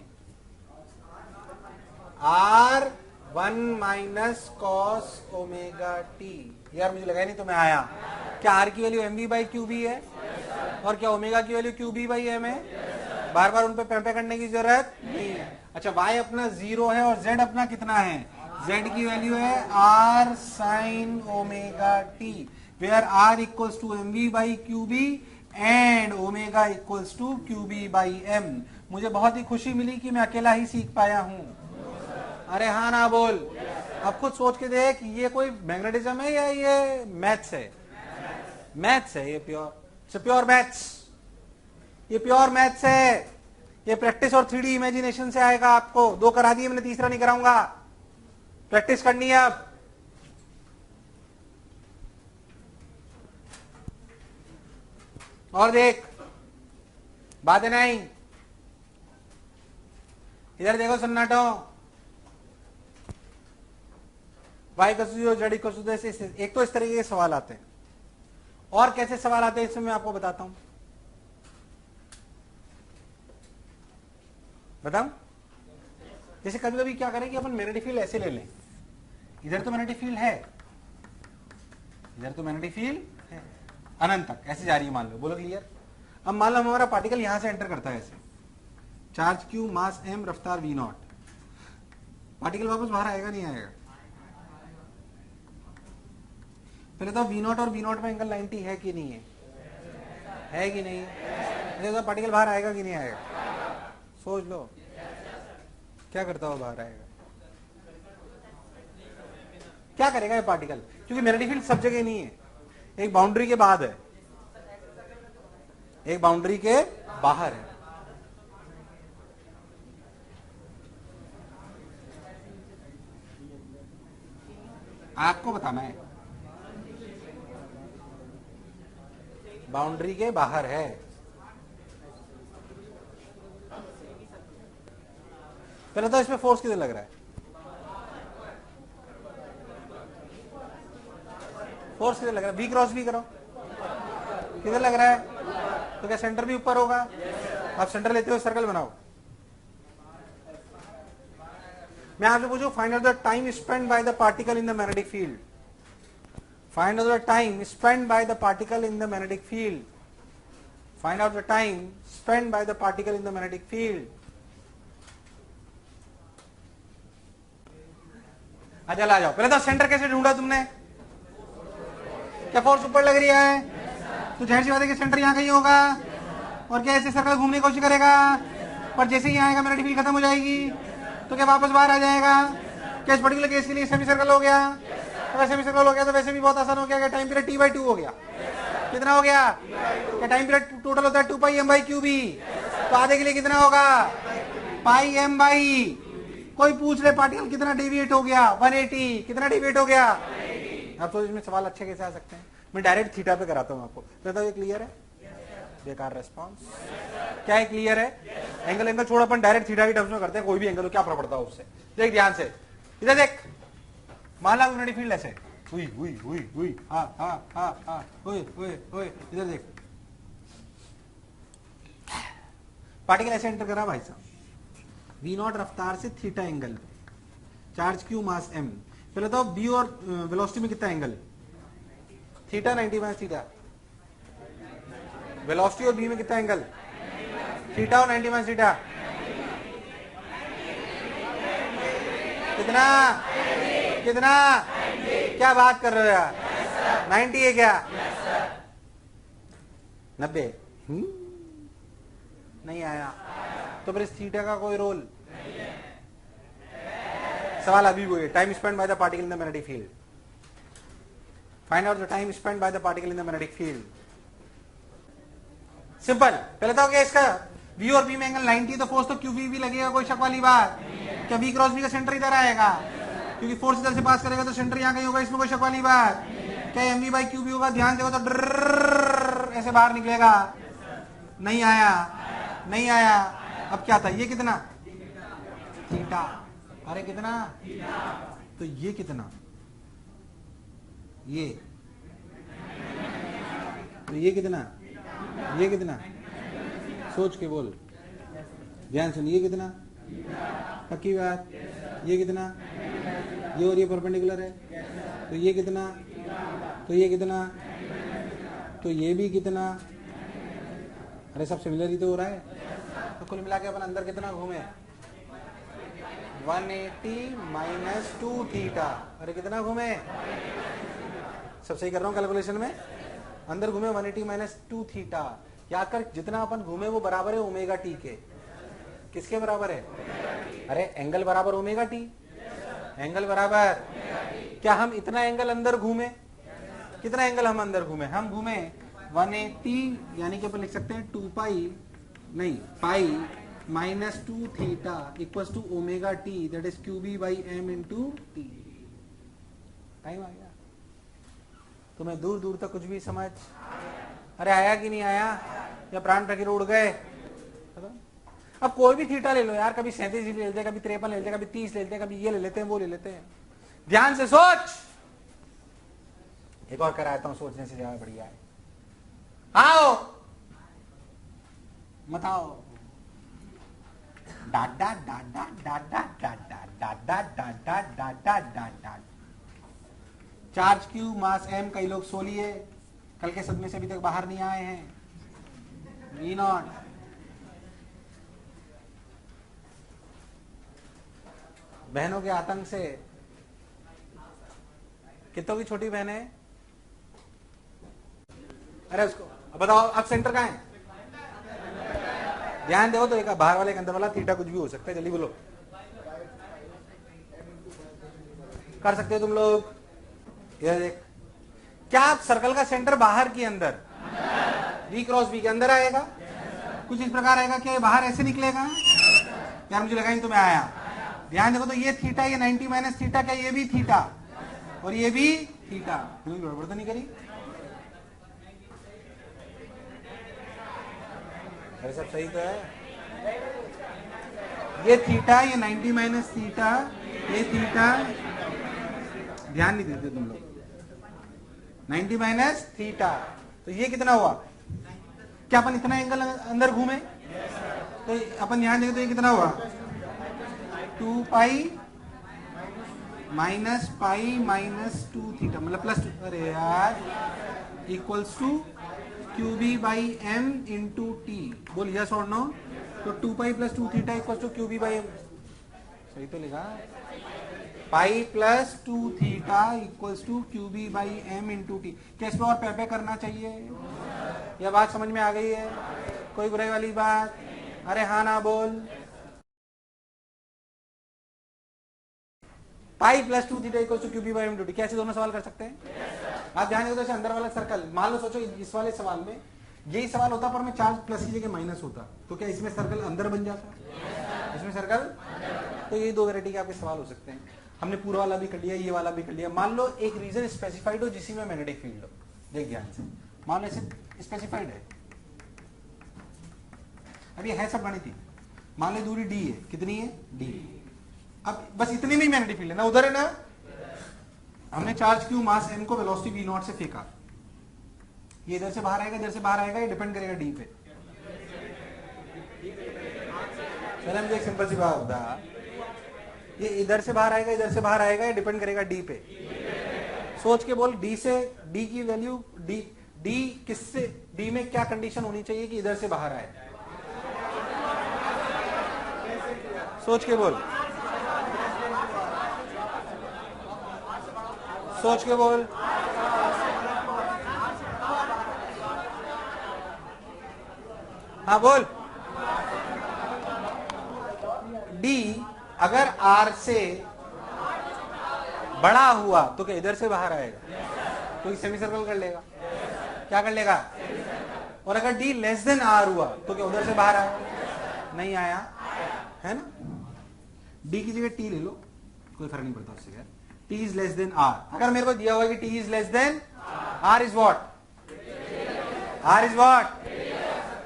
r one minus cos omega t. यार मुझे लगा नहीं तुम्हें आया। क्या आर की value m b by Q b है, और क्या ओमेगा की value q B by m है। बार बार उन पे पैंपे करने की जरूरत नहीं है। अच्छा y अपना जीरो है और z अपना कितना है, z की वैल्यू है r sine omega t, where r equals to m we by Q b and omega equals to q B by m. मुझे बहुत ही खुशी मिली कि मैं अकेला ही सीख पाया हूं। अरे हाँ ना बोल। अब खुद सोच के देख, ये कोई मैग्नेटिज्म है या ये मैथ्स है, मैथ्स है, ये प्योर मैथ्स, ये प्योर मैथ्स है। ये प्रैक्टिस और 3D इमेजिनेशन से आएगा आपको। 2 करा दिए मैंने, तीसरा नहीं कराऊंगा, प्रैक्टिस करनी है अब। और देख, बात है नहीं, इधर देखो सन्नाटो, वाई कसु जड़ी कसु, एक तो इस तरीके के सवाल आते हैं। और कैसे सवाल आते हैं इसमें मैं आपको बताता हूं, बताऊं। जैसे कभी कभी क्या करें कि अपन मैग्नेटिक फील्ड ऐसे ले लें, इधर तो मैग्नेटिक फील्ड है, इधर तो मैग्नेटिक फील्ड है, अनंत तक ऐसे जा रही है मान लो। बोलो क्लियर। अब मान लो हमारा पार्टिकल यहां से एंटर करता है ऐसे, चार्ज क्यू, मास एम, रफ्तार वी नॉट, पार्टिकल वापस बाहर आएगा नहीं आएगा। पहले तो वी नॉट और वी नॉट में एंगल 90 है कि नहीं है कि नहीं है, तो पार्टिकल बाहर आएगा कि नहीं आएगा, सोच लो। क्या करता हो, बाहर आएगा, क्या करेगा ये पार्टिकल, क्योंकि मैग्नेटिक फील्ड सब जगह नहीं है, एक बाउंड्री के बाद है, एक बाउंड्री के बाहर है। आपको बताना है, बाउंड्री के बाहर है, पहले तो इसमें फोर्स किधर लग रहा है? फोर्स किधर लग रहा है? बी क्रॉस बी करो, किधर लग रहा है? तो क्या सेंटर भी ऊपर होगा? आप सेंटर लेते हुए सर्कल बनाओ। मैं आपसे पूछूं, find out the time spend by the particle in the magnetic field. Find out the time spend by the particle in the magnetic field. Find out the time spend by the particle in the magnetic field. अच्छा ला जाओ, पहले तो centre कैसे ढूंढा तुमने? क्या force ऊपर लग रही है? तो जाहिर सी बात है कि सेंटर यहां कहीं होगा, और क्या ऐसे सर्कल घूमने की कोशिश करेगा, पर जैसे ही आएगा मैग्नेटिक फील्ड खत्म हो जाएगी, तो क्या वापस बाहर आ जाएगा? क्या इस पर्टिकुलर केस के लिए सेमी सर्कल हो गया? अगर सेमी सर्कल हो गया तो वैसे भी बहुत आसान हो गया, टाइम पीरियड t/2 हो गया। कितना हो गया? क्या टाइम पीरियड टोटल होता है 2πm/qb, तो आधे के लिए कितना होगा? πm/। कोई पूछ ले पार्टिकल कितना डेविएट हो गया? 180। कितना डेविएट हो गया? अब तो इसमें सवाल अच्छे कैसे आ सकते हैं? मैं डायरेक्ट थीटा पे कराता हूं आपको, बताओ ये क्लियर है? बेकार रेस्पॉन्स। क्या है? क्लियर है? एंगल एंगल छोड़, अपन डायरेक्ट थीटा की टर्म्स में करते हैं, कोई भी एंगल हो, क्या फर्क पड़ता है उससे। देख ध्यान से, इधर देख, मान ला मैग्नेटिक फील्ड ऐसे हुई हुई हुई हुई, हाँ हाँ हाँ हाँ, हुई हुई हुई, इधर देख, पार्टिकल ऐसे एंटर करा भाई साहब, v0 रफ्तार से theta angle, charge q mass m। पहले तो b और वेलोसिटी में कितना एंगल? Theta 90 - theta. वेलोसिटी और b में कितना एंगल? थीटा और 90 - थीटा। कितना? कितना? क्या बात कर रहे हो यार? 90 है क्या? 90 नहीं आया, तो फिर इस थीटा का कोई रोल? सवाल अभी वो है, time spend by the particle in the magnetic field. Find out the time spend by the particle in the magnetic field. Simple. पहले तो क्या इसका v और b में एंगल 90, तो फोर्स तो qv भी लगेगा, कोई शक वाली बात? क्या v क्रॉस b का सेंटर इधर आएगा? क्योंकि फोर्स इधर से पास करेगा तो सेंटर यहां कहीं होगा, इसमें कोई शक वाली बात? क्या mv/qb होगा? ध्यान देखो तो डर ऐसे बाहर निकलेगा। नहीं आया, नहीं आया। अब क्या था? ये कितना? थीटा। अरे कितना? तो ये कितना? ये तो ये कितना? ये कितना? सोच के बोल, ध्यान सुन, ये कितना? पक्की बात? ये कितना? ये और ये परपेंडिकुलर है, तो ये कितना? तो ये कितना? तो ये भी कितना? अरे सब सिमिलर ही तो हो रहा है। तो कुल मिला के अपन अंदर कितना घूमे? 180 - 2 थीटा। अरे कितना घूमे? सब सही कर रहा हूं कैलकुलेशन में? अंदर घूमे 180 - 2 थीटा। याद कर, जितना अपन घूमे वो बराबर है ओमेगा टी के। किसके बराबर है? अरे एंगल बराबर ओमेगा टी, एंगल बराबर। क्या हम इतना एंगल अंदर घूमे? कितना एंगल हम अंदर घूमे? हम घूमे 180, यानी कि अपन लिख सकते हैं 2 पाई नहीं pi -2 theta equals to omega T, that is qb/m into T. Time आ गया? तुम्हें दूर दूर तक कुछ भी समझ? अरे आया कि नहीं आया? या प्राण टकीर उड़ गए? अब कोई भी थीटा ले लो यार, कभी 37 ले लेते हैं, कभी 53 ले लेते हैं, कभी 30 ले लेते हैं, कभी ये ले लेते हैं, वो ले लेते हैं। ध्यान से सोच। एक और कराता हूं, सोचने से ज्यादा बढ़िया है। आओ मत आओ। डाडा डाडा डाडा डाडा डाडा डाडा डाडा डाडा। चार्ज q मास m, कई लोग सो लिए, कल के सदमे से अभी तक बाहर नहीं आए हैं। v0 बहनों के आतंक से। कितनों की छोटी बहन है? अरे उसको अब बताओ, अब सेंटर कहां है? ध्यान दो तो, एक बाहर वाले एक अंदर वाला, थीटा कुछ भी हो सकता है। जल्दी बोलो, कर सकते हो तुम लोग? ये देख, क्या आप सर्कल का सेंटर बाहर की अंदर v क्रॉस b के अंदर आएगा? कुछ इस प्रकार आएगा। क्या ये बाहर ऐसे निकलेगा? यार मुझे लगा नहीं तुम्हें आया। ध्यान देखो तो, ये थीटा, ये 90 - थीटा, क्या ये भी थीटा और ये भी थीटा? गड़बड़ तो नहीं करी? अरे सब सही तो है। ये थीटा, ये 90 माइनस थीटा, ये थीटा, ध्यान नहीं देते तुम लोग, 90 माइनस थीटा, तो ये कितना हुआ? क्या अपन इतना एंगल अंदर घूमे? तो अपन ध्यान देंगे तो ये कितना हुआ? 2 pi minus pi minus 2 theta, मतलब प्लस, अरे यार, equals to q B by m into t. बोल यस और नो? तो 2 pi plus 2 theta equals to q B by m, सही तो लिखा, pi plus 2 theta equals to q B by m into t. क्या इसमें और पे करना चाहिए? यह बात समझ में आ गई है? कोई बुराई वाली बात? अरे हाँ ना बोल। Pi plus 2 theta equals to q B by m into t, कैसे दोनों सवाल कर सकते हैं? आप ध्यान दो, जैसे अंदर वाला सर्कल, मान लो, सोचो इस वाले सवाल में यही सवाल होता पर में चार्ज प्लस की जगह माइनस होता, तो क्या इसमें सर्कल अंदर बन जाता? इसमें सर्कल, तो ये दो वैरायटी के आपके सवाल हो सकते हैं। हमने पूरा वाला भी कर लिया, ये वाला भी कर लिया। मान लो एक रीजन स्पेसिफाइड हो जिसी में मैग्नेटिक फील्ड हो, देख ध्यान से, मान लो ऐसे स्पेसिफाइड है, अब ये है सब गणित, मान लो दूरी डी है, कितनी है? डी। अब बस इतने में ही मैग्नेटिक फील्ड है ना, उधर है ना, हमने चार्ज क्यू मास एम को वेलोसिटी वी नॉट से फेंका, ये इधर से बाहर आएगा, इधर से बाहर आएगा, ये डिपेंड करेगा डी पे। चलो मुझे एक सिंपल सी बात बता, ये इधर से बाहर आएगा, इधर से बाहर आएगा, ये डिपेंड करेगा डी पे। सोच के बोल, डी से डी की वैल्यू, डी किससे, डी में क्या कंडीशन होनी चाहिए कि इधर से बाहर आए? सोच के बोल, सोच के बोल। हाँ बोल। डी अगर आर से बड़ा हुआ तो क्या इधर से बाहर आएगा? तो सेमी सर्कल कर लेगा, क्या कर लेगा? और अगर डी लेस देन आर हुआ तो क्या उधर से बाहर आया? नहीं आया, है ना? डी की जगह टी ले लो, कोई फर्क नहीं पड़ता उससे यार। T is less than r, अगर मेरे को दिया हुआ कि t is less than r is what? R is what?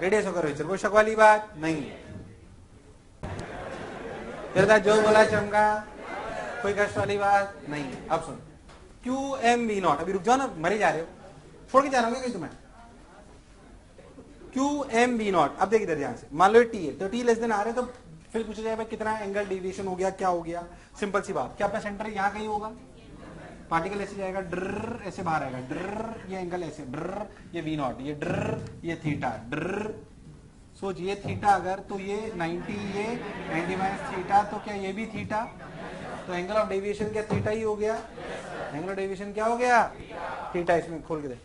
Radius होकर कोई शक वाली बात नहीं। फिर जो बोला चमका, कोई कष्ट वाली बात नहीं। अब सुन, क्यू एम वी नॉट, अभी रुक जाओ ना, मरे जा रहे हो, छोड़ के जा रहा हूँ कहीं तुम्हें। क्यू एम वी नॉट, अब देखिए इधर ध्यान से, मान लो टी है, तो टी लेस देन आर है, तो फिर पूछा जाए भाई कितना एंगल डेविएशन हो गया, क्या हो गया? सिंपल सी बात, क्या अपना सेंटर यहाँ कहीं होगा? पार्टिकल ऐसे जाएगा, ड्र ऐसे बाहर आएगा, ड्र, ये एंगल ऐसे, ड्र, ये वी नॉट, ये ड्र, ये थीटा, ड्र। सोच, ये थीटा अगर, तो ये 90, ये 90 माइनस थीटा, तो क्या ये भी थीटा? तो एंगल ऑफ डेविएशन क्या थीटा ही हो गया? एंगल ऑफ डेविएशन क्या हो गया? थीटा। इसमें खोल के दे,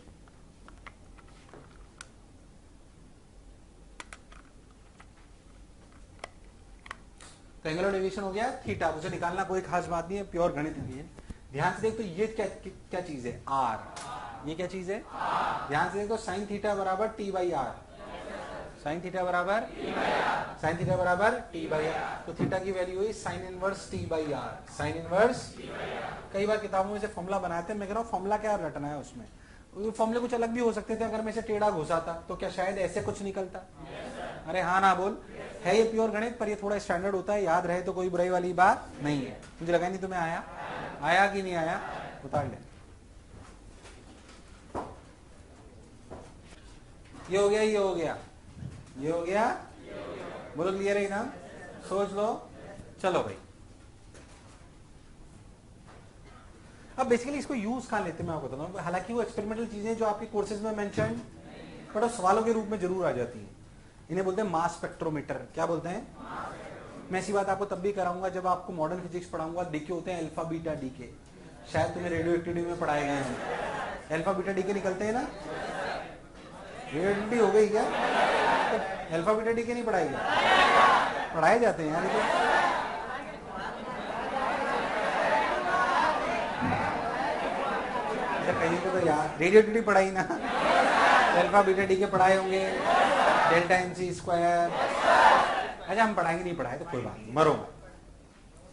तो एंगल ऑफ डेविएशन हो गया थीटा। उसे निकालना कोई खास बात नहीं है, प्योर गणित है। ध्यान से देख, तो ये क्या चीज है? आर। ये क्या चीज है? ध्यान से देख, तो साइन थीटा बराबर t by r, sine theta बराबर, साइन थीटा बराबर टी बाई आर। तो थीटा की वैल्यू हुई sine inverse t by r, sine inverse. कई बार किताबों में से फॉर्मूला बनाते हैं, मैं कह रहा हूँ फॉर्मूला क्या रटना है उसमें, फॉर्मूले कुछ अलग भी हो सकते थे। अगर मैं इसे टेढ़ा घुसाता तो क्या शायद ऐसे कुछ निकलता? अरे हाँ ना बोल। है ये प्योर गणित, पर ये थोड़ा स्टैंडर्ड होता है, याद रहे तो कोई बुराई वाली बात नहीं है। मुझे लगा नहीं तुम्हें आया कि नहीं आया, उतार ले। ये हो गया, ये हो गया, ये हो गया, बोलो क्लियर है ना? सोच लो, चलो भाई। अब बेसिकली इसको यूज कहां लेते हैं मैं आपको बताता हूं। हालांकि वो एक्सपेरिमेंटल चीजें जो आपके कोर्सेज में मेंशन, बट सवालों के रूप में जरूर आ जाती हैं। इन्हें बोलते हैं मास स्पेक्ट्रोमीटर। क्या बोलते हैं? मैं ऐसी बात आपको तब भी कराऊंगा जब आपको मॉडर्न फिजिक्स पढ़ाऊंगा। डीके होते हैं अल्फा बीटा डीके, शायद तुम्हें रेडियो एक्टिविटी में पढ़ाए गए हैं। अल्फा बीटा डीके निकलते हैं ना? रेडियो एक्टिविटी हो गई क्या? तो अल्फा बीटा डीके नहीं पढ़ाए गए? पढ़ाए जाते हैं यार। कहीं को तो यार रेडियो एक्टिविटी पढ़ाई ना, अल्फा बीटा डीके पढ़ाए होंगे, डेल्टा एनसी स्क्वायर। अच्छा हम पढ़ाएंगे, नहीं पढ़ाए तो कोई बात नहीं, मरो।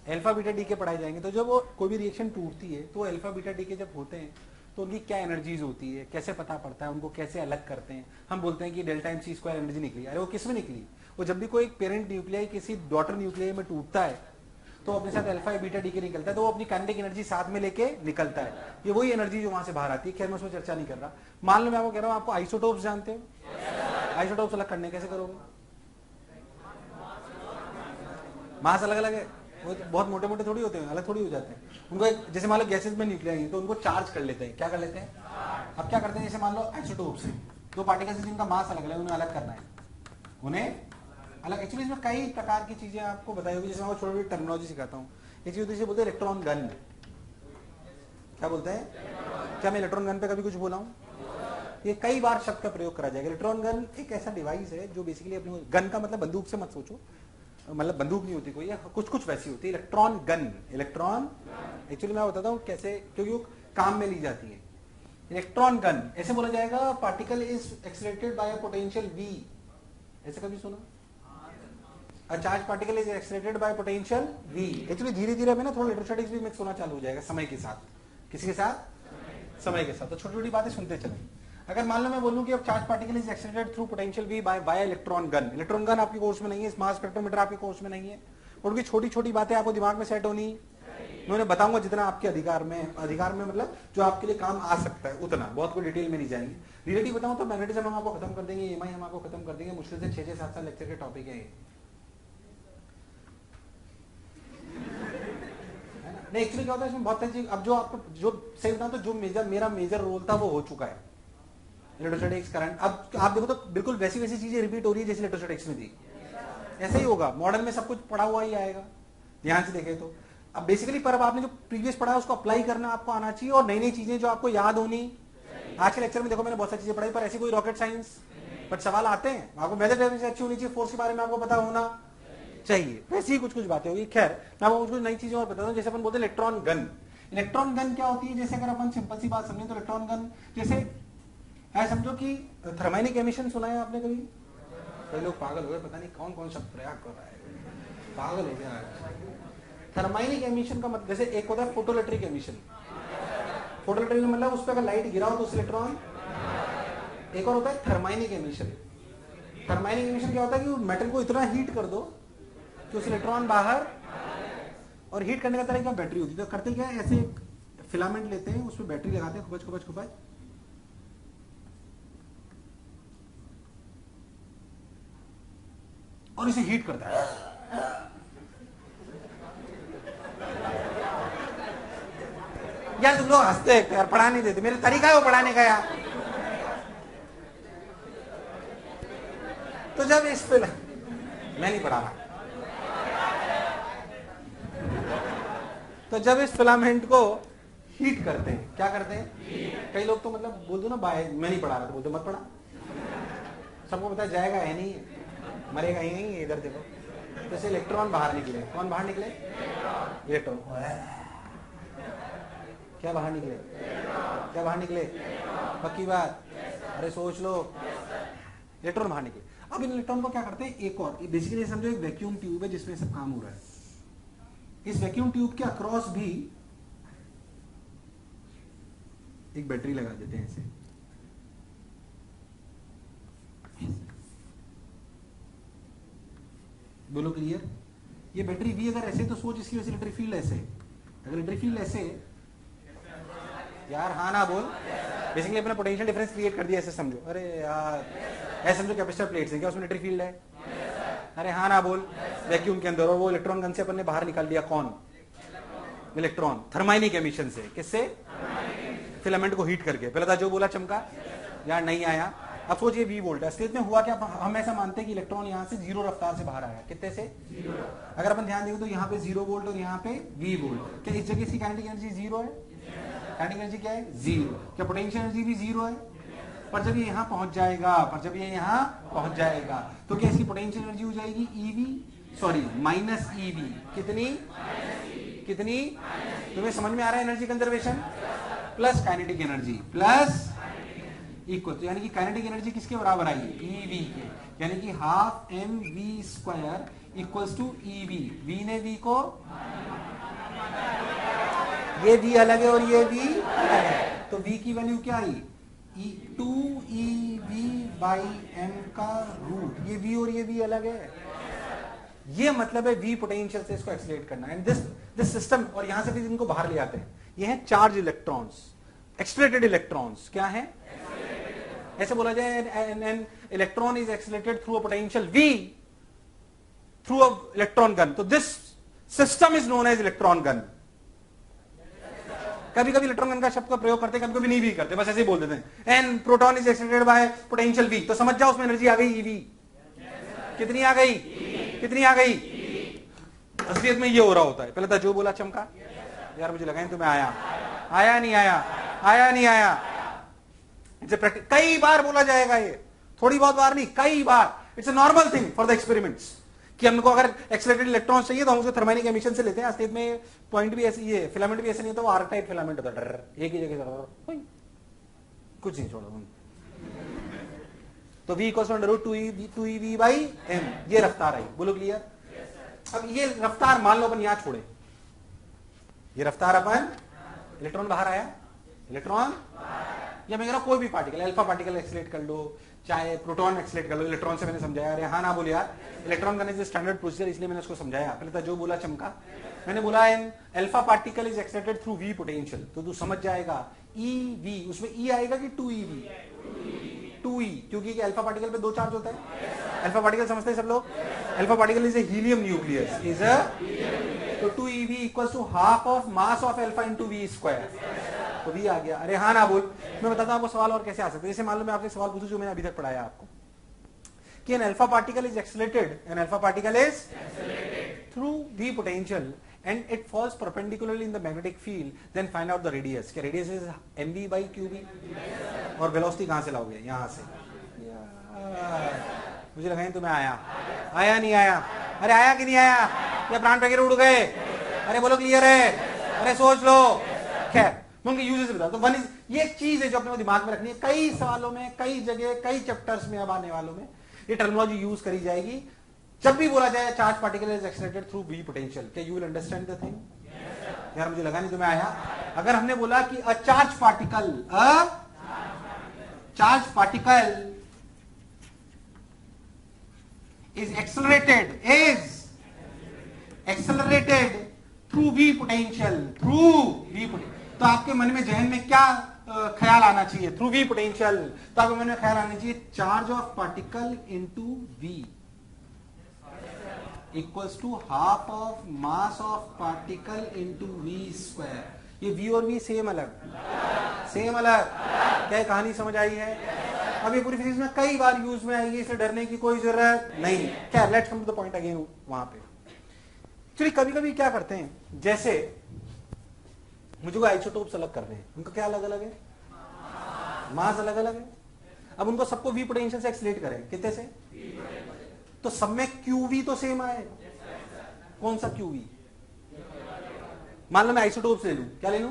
अल्फा बीटा डीके पढ़ाए जाएंगे। तो जब वो कोई भी रिएक्शन टूटती है तो अल्फा बीटा डीके जब होते हैं तो उनकी क्या एनर्जीज होती है, कैसे पता पड़ता है, उनको कैसे अलग करते हैं। हम बोलते हैं कि delta m c square energy निकली, अरे वो किस में निकली? वो जब भी कोई पेरेंट न्यूक्लियाई किसी डॉटर न्यूक्लियाई में टूटता है तो अपने साथ अल्फा बीटा डीके निकलता है, तो वो अपनी काइनेटिक एनर्जी साथ में लेके निकलता है। ये वही एनर्जी जो वहां से बाहर आती है। खैर मैं उसमें चर्चा नहीं कर रहा। मान लो मैं आपको कह रहा हूं, आपको आइसोटोप्स जानते हो? आइसोटोप्स अलग करने कैसे करोगे? मास अलग अलग है, वो बहुत मोटे मोटे थोड़ी होते हैं, अलग थोड़ी हो जाते हैं। उनको एक, जैसे मान लो गैसेस में न्यूक्लियाई तो उनको चार्ज कर लेते हैं। क्या कर लेते हैं? अब क्या करते हैं, जैसे मान लो आइसोटोप्स है, दो पार्टिकल्स जिनका मास अलग अलग है, उन्हें अलग करना है, उन्हें अलग। एक्चुअली इसमें कई प्रकार की चीजें आपको बताई होगी, जैसे मैं छोटी छोटी टर्मिनोलॉजी सिखाता हूँ। एक चीज जिसे बोलते हैं इलेक्ट्रॉन गन। क्या बोलते हैं? क्या मैं इलेक्ट्रॉन गन पे कभी कुछ बोला हूँ? ये कई बार शब्द का प्रयोग करा जाएगा। इलेक्ट्रॉन गन एक ऐसा डिवाइस है जो बेसिकली अपनी, गन का मतलब बंदूक से मत सोचो, मतलब बंदूक नहीं होती कोई, कुछ कुछ वैसी होती है। इलेक्ट्रॉन गन, इलेक्ट्रॉन एक्चुअली मैं बताता हूँ कैसे, क्योंकि वो काम में ली जाती है। इलेक्ट्रॉन गन ऐसे बोला जाएगा, particle is accelerated by a potential V। ऐसे कभी सुना? A charged particle is accelerated by potential V। Actually धीरे धीरे में ना थोड़ा इलेक्ट्रोस्टैटिक्स भी मिक्स होना चालू हो जाएगा समय के साथ। किसके साथ? समय के साथ। तो छोटी छोटी बातें सुनते चलें। अगर मान लो मैं बोलूं कि अब charge particle is accelerated through potential V bye electron gun. Electron gun आपके कोर्स में नहीं है, मास स्पेक्ट्रोमीटर आपके कोर्स में नहीं है, और उनकी छोटी छोटी बातें आपको दिमाग में सेट होनी। मैं उन्हें बताऊंगा जितना आपके अधिकार में मतलब जो आपके लिए काम आ सकता है उतना, बहुत कोई डिटेल में नहीं जाएंगे। रिलेटिव बताऊं तो मैग्नेटिज्म हम आपको खत्म कर देंगे, EMI हम आपको खत्म कर देंगे। मुश्किल से 6-7 लेक्चर के टॉपिक है ये। नहीं एक्चुअली क्या होता है इसमें बहुत सारी चीज, अब जो आपको जो सही बताऊं तो जो मेरा मेजर रोल था वो हो चुका है, इलेक्ट्रोस्टैटिक्स करंट। अब आप देखो तो बिल्कुल वैसी वैसी चीजें रिपीट हो रही है जैसे इलेक्ट्रोस्टैटिक्स में थी। ऐसा ही होगा, मॉडर्न में सब कुछ पढ़ा हुआ ही आएगा ध्यान से देखे तो। अब बेसिकली पर अब आपने जो प्रीवियस पढ़ा है उसको अप्लाई करना आपको आना चाहिए, और नई नई चीजें जो आपको याद होनी। आज के लेक्चर में देखो मैंने बहुत सारी चीजें पढ़ाई, पर ऐसी कोई रॉकेट साइंस, बट सवाल आते हैं। आपको मेजर डेफिनेशन अच्छी होनी चाहिए, फोर्स के बारे में आपको पता होना चाहिए, वैसी ही कुछ कुछ बातें होगी। खैर मैं आपको कुछ नई चीजें और बताता हूँ। जैसे अपन बोलते हैं इलेक्ट्रॉन गन। इलेक्ट्रॉन गन क्या होती है? जैसे अगर अपन सिंपल सी बात समझें तो इलेक्ट्रॉन गन जैसे समझो कि थर्माइनिक एमिशन सुना है आपने कभी? कई लोग पागल हो गए, पता नहीं कौन कौन शब्द प्रयोग कर रहा है, पागल हो गया। थर्माइनिक एमिशन का मतलब, जैसे एक होता है फोटोइलेक्ट्रिक एमिशन। फोटोइलेक्ट्रिक मतलब उस पर अगर लाइट गिरा हो तो उस इलेक्ट्रॉन, एक और होता है थर्माइनिक एमिशन। थर्माइनिक एमिशन क्या होता है कि मेटल को इतना हीट कर दो कि उस इलेक्ट्रॉन बाहर, और हीट करने का तरीका बैटरी होती है। तो करते क्या है, ऐसे एक फिलामेंट लेते हैं, उसमें बैटरी लगाते हैं, खुपच खुपच खुपच, और इसे हीट करता है। यार तुम लोग हंसते हैं यार, पढ़ा नहीं देते, मेरा तरीका है वो पढ़ाने का यार। तो जब इस फिल मैं नहीं पढ़ा रहा, तो जब इस फिलामेंट को हीट करते हैं, क्या करते हैं? कई लोग तो मतलब बोल दो ना बाय, मैं नहीं पढ़ा रहा, तो बोल दो मत पढ़ा, सबको पता जाएगा है नहीं, मरेगा ही नहीं। इधर देखो, जैसे इलेक्ट्रॉन बाहर निकले, कौन बाहर निकले? इलेक्ट्रॉन। क्या बाहर निकले? क्या बाहर निकले? पक्की बात? अरे सोच लो, इलेक्ट्रॉन बाहर निकले। अब इन इलेक्ट्रॉन को क्या करते हैं, एक और बेसिकली समझो एक वैक्यूम ट्यूब है जिसमें सब काम हो रहा है। इस वैक्यूम ट्यूब के अक्रॉस भी एक बैटरी लगा देते हैं ऐसे। बोलो क्लियर? ये बैटरी भी अगर ऐसे, तो सोच इसकी वजह से इलेक्ट्रिक फील्ड ऐसे। अगर इलेक्ट्रिक फील्ड ऐसे, यार हाँ ना बोल, बेसिकली अपना पोटेंशियल डिफरेंस क्रिएट कर दिया, ऐसे समझो। अरे यार ऐसे समझो कैपेसिटर प्लेट्स है, क्या उसमें इलेक्ट्रिक फील्ड है? अरे हाँ ना बोल, वैक्यूम के अंदर, और वो इलेक्ट्रॉन गन से अपन ने बाहर निकाल दिया कौन? इलेक्ट्रॉन, थर्माइनिक एमिशन से। किससे? फिलामेंट को हीट करके। पहले था जो बोला चमका, यार नहीं आया। अब सोचिए V वोल्ट है, असलियत में हुआ क्या? हम ऐसा मानते हैं कि इलेक्ट्रॉन यहाँ से 0 रफ्तार से बाहर आया। कितने से? 0। अगर अपन ध्यान देंगे तो यहाँ पे 0 वोल्ट और यहाँ पे V वोल्ट। क्या इस जगह इसकी काइनेटिक एनर्जी 0 है? काइनेटिक एनर्जी क्या है? 0। क्या पोटेंशियल एनर्जी भी 0 है? पर जब ये यहाँ पहुंच जाएगा, तो क्या इसकी पोटेंशियल एनर्जी हो जाएगी माइनस EV। कितनी? तुम्हें समझ में आ रहा है? Energy conservation plus kinetic energy plus equal, तो यानी कि काइनेटिक एनर्जी किसके बराबर आई? EV के, यानी कि half mv² equals to EV। V ने V को, ये V अलग है और ये V अलग है, तो v की वैल्यू क्या आई, 2ev/m का रूट। ये v और ये v अलग है, ये मतलब है v पोटेंशियल से इसको एक्सीलरेट करना। एंड दिस सिस्टम, और यहां से भी इनको बाहर ले आते हैं, ये हैं चार्ज इलेक्ट्रॉन्स, एक्सीलरेटेड इलेक्ट्रॉन्स। क्या है, ऐसे बोला जाए an electron is accelerated through a potential v through a electron gun. तो this system is known as electron gun. कभी कभी इलेक्ट्रॉन गन का शब्द का प्रयोग करते, कभी कभी नहीं भी करते, बस ऐसे ही बोल देते हैं an proton is accelerated by potential v, तो समझ जाओ उसमें एनर्जी आ गई ev। कितनी आ गई, कितनी आ गई। असलियत में ये हो रहा होता है। पहले था जो बोला चमका, यार मुझे लगा तुम्हें आया, आया नहीं आया, आया नहीं आया। कई बार बोला जाएगा ये, थोड़ी बहुत बार नहीं, कई बार। It's a normal thing for the experiments कि हमको अगर एक्सीलरेटेड इलेक्ट्रॉन्स चाहिए तो हम उसको थर्मोनिक एमिशन से लेते हैं। असलियत में पॉइंट भी ऐसी, ये फिलामेंट भी ऐसे नहीं होता, वो आर्क टाइप फिलामेंट होता है, एक ही जगह कुछ नहीं छोड़ा। तो v इक्वल्स टू √2ev/m, ये रफ्तार आई। बोलो क्लियर। अब ये रफ्तार मान लो अपन यहां छोड़े, ये रफ्तार अपन, इलेक्ट्रॉन बाहर आया, इलेक्ट्रॉन, या मैं कह रहा हूं कोई भी पार्टिकल, अल्फा पार्टिकल एक्सीलरेट कर लो, चाहे प्रोटॉन एक्सीलरेट कर लो। इलेक्ट्रॉन से मैंने समझाया, अरे हाँ ना बोले यार, इलेक्ट्रॉन का इज स्टैंडर्ड प्रोसीजर, इसलिए मैंने उसको समझाया। पहले था जो बोला चमका, मैंने बोला an alpha particle is accelerated through v potential, तो तू समझ जाएगा ev, उसमें e आएगा कि 2ev, 2e, क्योंकि अल्फा पार्टिकल पे दो चार्ज होता है। अल्फा पार्टिकल समझते हैं सब लोग, alpha particle is a helium nucleus, is a, तो 2ev equals to half of mass of alpha into v square, तो v आ गया। अरे हाँ ना बोल, मैं बताता हूं आपको सवाल और कैसे आ सकते हैं। जैसे मान लो मैं आपसे सवाल पूछूं जो मैंने अभी तक पढ़ाया आपको, कि an alpha particle is accelerated, an alpha particle is through v potential and it falls perpendicularly in the magnetic field, then find out the radius. क्या radius is mv/qb, और velocity कहां से लाओगे, यहां से। मुझे लगा तुम्हें आया, आया नहीं आया, अरे आया कि नहीं आया, या प्राण पैकेट उड़ गए, अरे बोलो क्लियर है, अरे सोच लो। खैर मैं उनके यूजेस बता। तो वन इज, ये एक चीज है जो अपने को दिमाग में रखनी है। कई सवालों में, कई जगह, कई चैप्टर्स में अब आने वालों में ये टर्मिनोलॉजी यूज करी जाएगी। जब भी बोला जाए charge particle is accelerated through v potential, क्या you will understand the thing. यार मुझे लगा नहीं तुम्हें आया। अगर हमने बोला कि a charge particle is accelerated through v potential, तो आपके मन में, जहन में क्या ख्याल आना चाहिए, थ्रू v पोटेंशियल, तो आपके मन में ख्याल आना चाहिए charge of particle into v equals to half of mass of particle into v square. ये v और v सेम अलग, सेम अलग। क्या कहानी समझ आई है। अब ये पूरी फिजिक्स में कई बार यूज में आएगी, इसलिए डरने की कोई जरूरत नहीं। क्या, let's come to the point again. वहां पे एक्चुअली कभी कभी क्या करते हैं, जैसे मुझे को आइसोटोप्स अलग करने हैं, उनका क्या अलग अलग है, मास अलग अलग है। अब उनको सबको v पोटेंशियल से एक्सीलरेट करें, कितने से, तो सब में qv तो सेम आए। कौन सा qv, मान लो मैं आइसोटोप्स ले लूं, क्या ले लूं,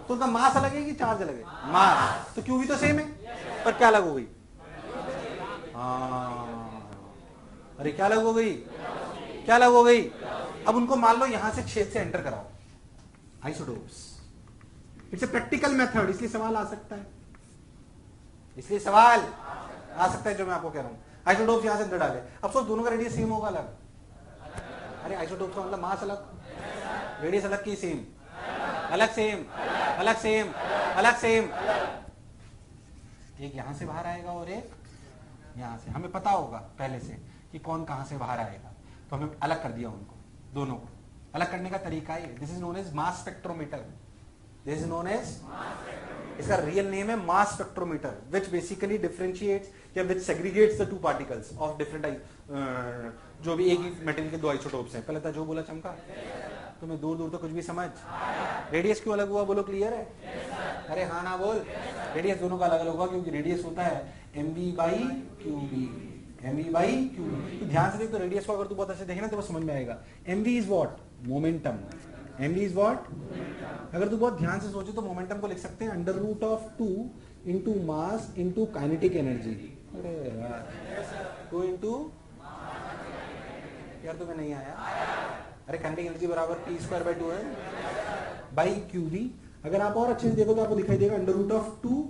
तो उनका मास अलग है कि चार्ज अलग है, मास, तो qv तो सेम है, पर क्या अलग हो गई, अरे क्या अलग हो गई, क्या अलग हो गई। अब उनको मान लो यहां से छेद से एंटर कराओ isotopes. It's a practical method, इसलिए सवाल आ सकता है, इसलिए सवाल आ सकता है जो मैं आपको कह रहा हूं। आइसोटोप्स यहां से अंदर डाले, अब सोच दोनों का रेडियस सेम होगा अलग, अरे आइसोटोप्स का मतलब मास अलग, रेडियस अलग की सेम, अलग सेम, अलग सेम, अलग सेम। एक यहां से बाहर आएगा और एक यहां से। हमें पता होगा पहले से कि कौन कहां से बाहर आएगा, तो हमें अलग कर दिया उनको, दोनों को। अलग करने का तरीका है, this is known as mass spectrometer, this is known as, इसका रियल नेम है mass spectrometer, which basically differentiates या which segregates the two particles of different, जो भी एक ही मेटेरियल के दो आइसोटोप्स हैं। पहले था जो बोला चमका, तुम्हें दूर दूर तो कुछ भी समझ। रेडियस क्यों अलग हुआ, बोलो क्लियर है, अरे हाँ ना बोल। रेडियस दोनों का अलग अलग हुआ क्योंकि रेडियस होता है mv/qb, mv/qb। तो ध्यान से देख, तो रेडियस को अगर तू बहुत अच्छे देखे ना तो वो समझ में आएगा। mv is what, momentum, mv is what. अगर तू बहुत ध्यान से सोचे तो मोमेंटम को लिख सकते हैं √2 into mass into kinetic energy. अरे यार 2 इंटू, यार तुम्हें नहीं आया, अरे काइनेटिक एनर्जी बराबर p² /2 है बाई qb। अगर आप और अच्छे से देखो तो आपको दिखाई देगा √2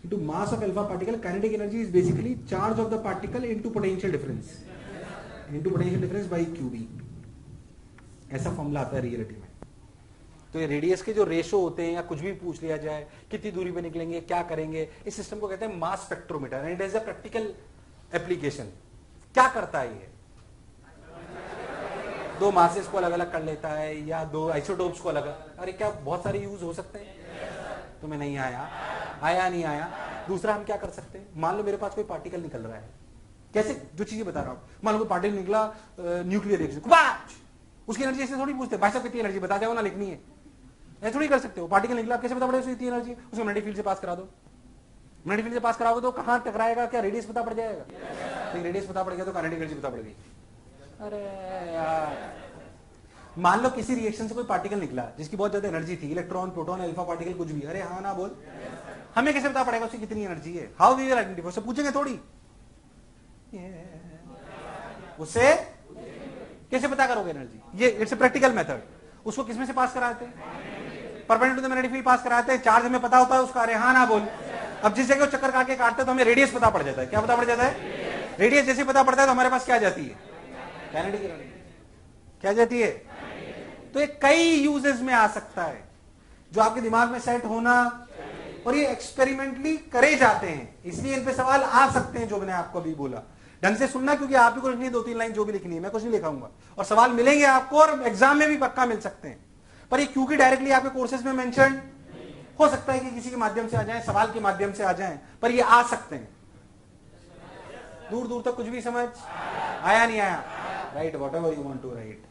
into mass of alpha particle. Kinetic energy is basically charge of the particle into potential difference by QB. ऐसा फॉर्मूला आता है रियलिटी में। तो ये रेडियस के जो रेशो होते हैं या कुछ भी पूछ लिया जाए, कितनी दूरी पे निकलेंगे, क्या करेंगे, इस सिस्टम को कहते हैं मास spectrometer and it is a practical application. क्या करता है ये? दो मासेस को अलग अलग कर लेता है या दो आइसोटोप्स को अलग, अरे क्या बहुत सारे यूज हो सकते हैं। तुम्हें नहीं आया नहीं आया। दूसरा हम क्या कर सकते हैं, मान लो मेरे पास कोई पार्टिकल निकल रहा है, कैसे, जो चीजें बता रहा हूं, मान लो कोई पार्टिकल निकला न्यूक्लियर रिएक्शन, उसकी एनर्जी ऐसे थोड़ी पूछते, भाई साहब कितनी एनर्जी बता जाओ ना, लिखनी है, ऐसे थोड़ी कर सकते हो। पार्टिकल निकला, आप कैसे बता पड़ेगा इतनी एनर्जी, उसको मैग्नेटिक फील्ड से पास करा दो। मैग्नेटिक फील्ड से पास कराओगे तो कहां टकराएगा, क्या रेडियस पता पड़ जाएगा? लेकिन रेडियस पता पड़ गया तो काइनेटिक एनर्जी पता पड़ गई। अरे यार, मान लो किसी रिएक्शन से कोई पार्टिकल निकला जिसकी बहुत ज्यादा एनर्जी थी, इलेक्ट्रॉन, प्रोटॉन, अल्फा पार्टिकल, कुछ भी, अरे हाँ ना बोल, हमें कैसे पता पड़ेगा उसकी कितनी एनर्जी है? How we will identify? उससे पूछेंगे थोड़ी, उससे कैसे पता करोगे एनर्जी? ये इट्स ए प्रैक्टिकल मेथड। उसको किसमें से पास कराते हैं? Perpendicular to the magnetic field pass कराते हैं। चार्ज हमें पता होता है उसका, अरे हाँ ना बोल। अब जिस जगह चक्कर काट के काटते हैं तो हमें रेडियस पता पड़ जाता है। क्या पता पड़ जाता है? रेडियस जैसे पता पड़ता है तो हमारे पास क्या जाती है? Kinetic energy. क्या जाती है? तो ये कई यूजेस में आ सकता है जो आपके दिमाग में सेट होना, और ये एक्सपेरिमेंटली करे जाते हैं, इसलिए इन पे सवाल आ सकते हैं। जो मैंने आपको अभी बोला ढंग से सुनना, क्योंकि आप ही को लिखनी है 2-3 लाइन जो भी लिखनी है, मैं कुछ नहीं लिखाऊंगा, और सवाल मिलेंगे आपको और एग्जाम में भी पक्का मिल सकते हैं। पर ये क्योंकि डायरेक्टली आपके कोर्सेज में मेंशन हो सकता है कि किसी के माध्यम से आ जाए, सवाल के माध्यम से आ जाए, पर ये आ सकते हैं। दूर दूर तक कुछ भी समझ आया नहीं आया? Right, whatever you want to write.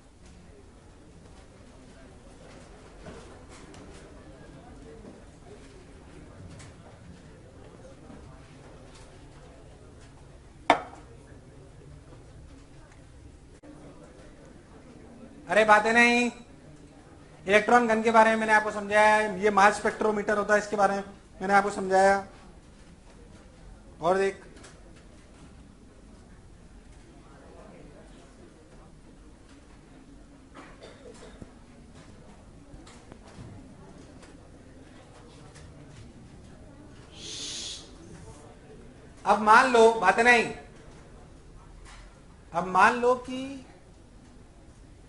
अरे बातें नहीं, इलेक्ट्रॉन गन के बारे में मैंने आपको समझाया, ये मास स्पेक्ट्रोमीटर होता है, इसके बारे में मैंने आपको समझाया। और देख, अब मान लो, बातें नहीं, अब मान लो कि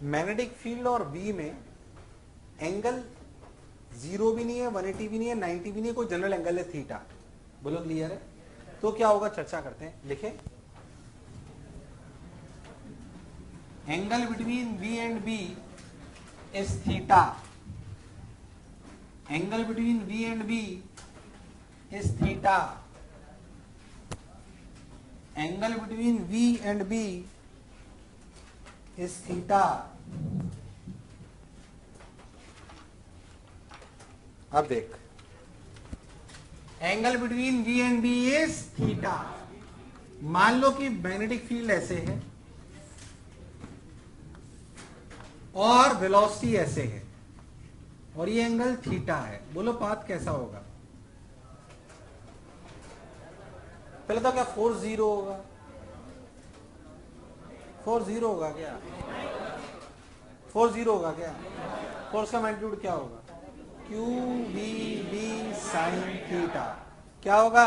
मैग्नेटिक फील्ड और बी में एंगल 0 भी नहीं है, 180 भी नहीं है, 90 भी नहीं है, कोई जनरल एंगल है थीटा। बोलो क्लियर है? तो क्या होगा, चर्चा करते हैं। लिखे, angle between b and B is theta. Angle between b and B is theta. Angle between b and B is theta. अब देख, angle between v and B is theta. मान लो कि मैग्नेटिक फील्ड ऐसे है और वेलोसिटी ऐसे है और ये एंगल थीटा है। बोलो पाथ कैसा होगा? पहले तो क्या फोर्स 0 होगा? फोर्स 0 होगा क्या? फोर्स 0 होगा क्या? फोर्स का मैग्नीट्यूड क्या होगा? Q v B sine theta. क्या होगा?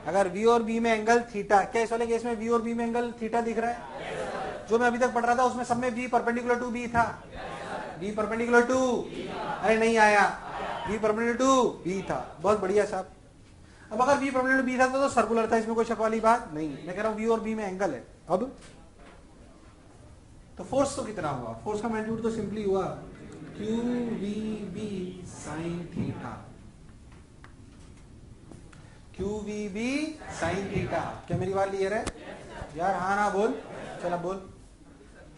अगर वी और बी में एंगल थीटा, क्या इस वाले केस में वी और बी में एंगल थीटा दिख रहा है? जो मैं अभी तक पढ़ रहा था उसमें सब में वी परपेंडिकुलर टू बी था। वी परपेंडिकुलर टू, अरे नहीं आया, वी परपेंडिकुलर टू बी था। बहुत बढ़िया साहब। अब अगर वी परपेंडिकुलर बी था तो सर्कुलर था, इसमें कोई शक वाली बात नहीं। मैं कह रहा हूं वी और बी में एंगल है। अब तो फोर्स तो कितना हुआ? फोर्स का मैग्नीट्यूड तो सिंपली हुआ q v B sine theta. Q v B sine theta. क्या मेरी बात क्लियर है यार? हाँ ना बोल, चल अब बोल,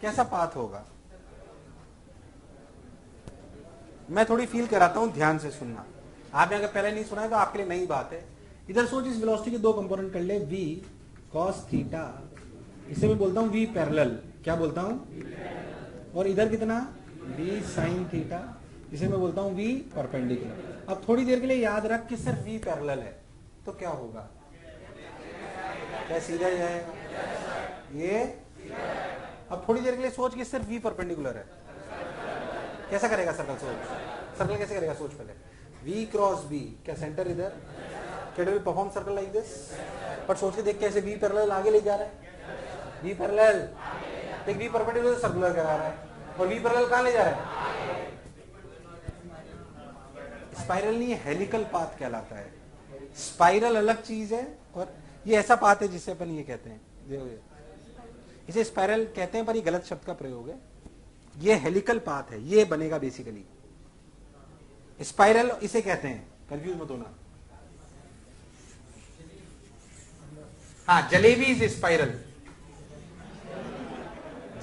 कैसा पाथ होगा? मैं थोड़ी फील कराता हूं, ध्यान से सुनना। आपने अगर पहले नहीं सुना है तो आपके लिए नई बात है। इधर सोच, इस वेलोसिटी के दो कंपोनेंट कर ले, v cos थीटा, इसे मैं बोलता हूं v पैरेलल। क्या बोलता हूं? और इधर कितना? v sin थीटा, इसे मैं बोलता हूं v परपेंडिकुलर। अब थोड़ी देर के लिए याद रख कि सिर्फ v पैरेलल है तो क्या होगा? क्या सीधा जाएगा ये? अब थोड़ी देर के लिए सोच कि सिर्फ v परपेंडिकुलर है, कैसा करेगा सर्कल? सोच, सर्कल कैसे करेगा, सोच पहले। V क्रॉस B, क्या सेंटर इधर, क्या will perform circle like this? But सोच के देख कैसे V पैरेलल आगे ले जा रहा है, V पैरेलल देख, V परपेंडिकुलर सर्कुलर करा रहा है, और V पैरेलल कहां ले जा रहा है? स्पाइरल नहीं, हेलिकल पाथ कहलाता है। स्पाइरल अलग चीज है, और ये ऐसा पाथ है जिसे अपन ये कहते हैं, इसे स्पाइरल कहते हैं, पर ये गलत शब्द का प्रयोग है। ये हेलिकल पाथ है, ये बनेगा बेसिकली। स्पाइरल इसे कहते हैं, कंफ्यूज मत होना। हाँ, jalebi is spiral,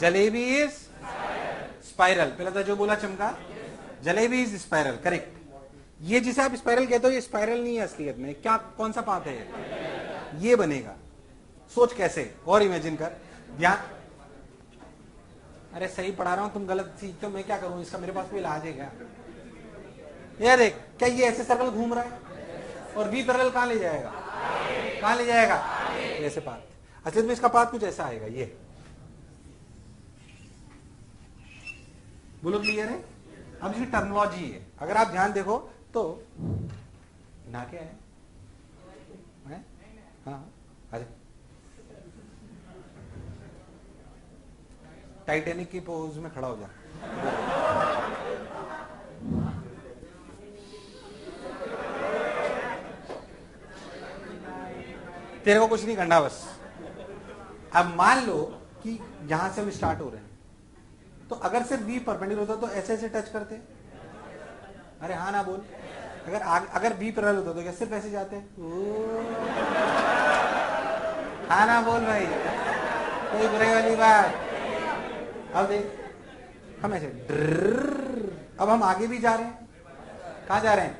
jalebi is spiral. पहले तो जो बोला चमका, जलेबी इज स्पाइरल, करेक्ट। ये जिसे आप स्पाइरल कहते हो, ये स्पाइरल नहीं है असलियत में। क्या, कौन सा पाथ है ये बनेगा? सोच कैसे, और इमेजिन कर, ध्यान। अरे सही पढ़ा रहा हूं, तुम गलत सीखते हो, मैं क्या करूं, इसका मेरे पास कोई इलाज है क्या? ये देख, क्या ये ऐसे सर्कल घूम रहा है, और V पैरेलल कहां ले जाएगा, कहां ले जाएगा, ऐसे पाथ। असलियत में इसका पाथ कुछ ऐसा आएगा, ये। बोलो क्लियर है? अब इसकी टर्मिनोलॉजी है, अगर आप ध्यान देखो तो ना क्या है? हाँ, अच्छा, टाइटैनिक की पोज में खड़ा हो जा। तेरे को कुछ नहीं करना, बस अब मान लो कि यहां से हम स्टार्ट हो रहे हैं, तो अगर सिर्फ V परपेंडिकुलर होता तो ऐसे ऐसे टच करते। अरे हाँ ना बोल, अगर V पैरेलल होता तो क्या सिर्फ ऐसे जाते? हाँ ना बोल भाई, कोई बुराई वाली बात। अब देख, हम ऐसे अब हम आगे भी जा रहे हैं। कहां जा रहे हैं?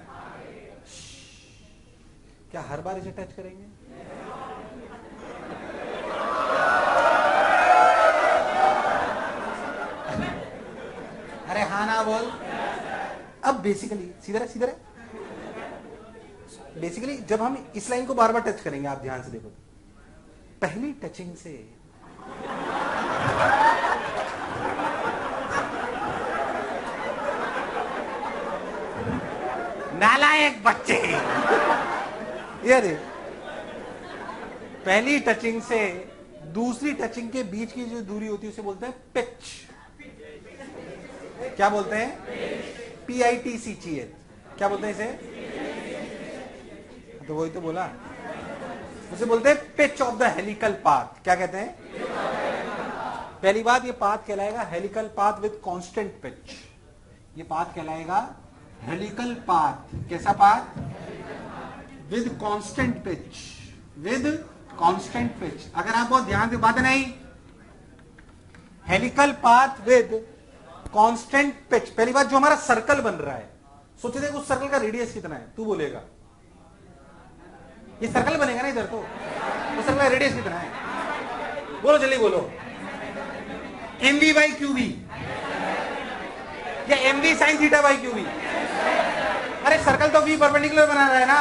क्या हर बार इसे टच करेंगे? अरे हाँ ना बोल। अब बेसिकली सीधा रहे, बेसिकली जब हम इस लाइन को बार बार टच करेंगे, आप ध्यान से देखो तो पहली टचिंग से नालायक बच्चे, ये देख, पहली टचिंग से दूसरी टचिंग के बीच की जो दूरी होती है उसे बोलते हैं पिच। क्या बोलते हैं? PITCH। क्या बोलते हैं इसे? तो वही तो बोला, उसे बोलते हैं pitch of the helical path. क्या कहते हैं? पहली बात, ये पाथ कहलाएगा helical path with constant pitch. ये पाथ कहलाएगा हेलिकल पाथ। कैसा path? With constant pitch, with constant pitch. अगर आप बहुत ध्यान से बात नहीं, helical path with constant pitch. पहली बात, जो हमारा सर्कल बन रहा है, सोचे देखो उस सर्कल का रेडियस कितना है, तू बोलेगा। ये सर्कल बनेगा ना इधर, तो उस सर्कल का रेडियस कितना है? बोलो जल्दी बोलो। MV/QB या MV sin θ/QB? अरे सर्कल तो V परपेंडिकुलर बना रहा है ना,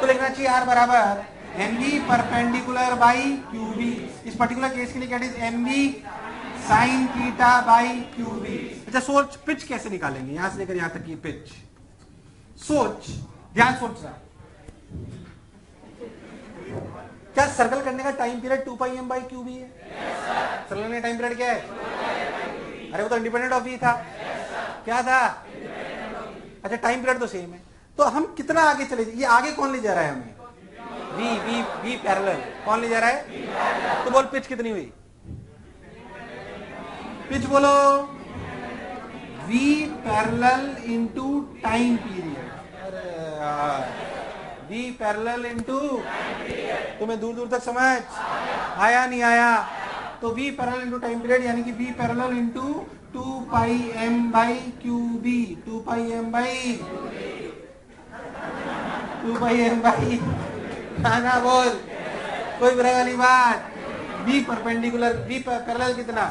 तो लिखना चाहिए R बराबर MV परपेंडिकुलर बाई QB। इस पर्टिकुलर केस के लिए क्या है? MV sin θ/QB। अच्छा, सोच पिच कैसे निकालेंगे, यहां से लेकर यहां तक की पिच। सोच, ध्यान सोच रहा, क्या सर्कल करने का टाइम पीरियड 2πm/QB है? सर्कल करने का टाइम पीरियड क्या है? अरे वो तो इंडिपेंडेंट ऑफ V था। क्या था? अच्छा, टाइम पीरियड तो सेम है। तो हम कितना आगे चले, ये आगे कौन ले जा रहा है हमें? V parallel. कौन ले जा रहा है? तो बोल पिच कितनी हुई? पिच बोलो। V parallel into time period. V parallel into, तुम्हें दूर दूर तक समझ आया नहीं आया? तो V parallel into time period, यानी कि V parallel into 2πm/QB। 2πm/, ना बोल, कोई बुराई वाली बात। V परपेंडिकुलर, V पैरेलल कितना?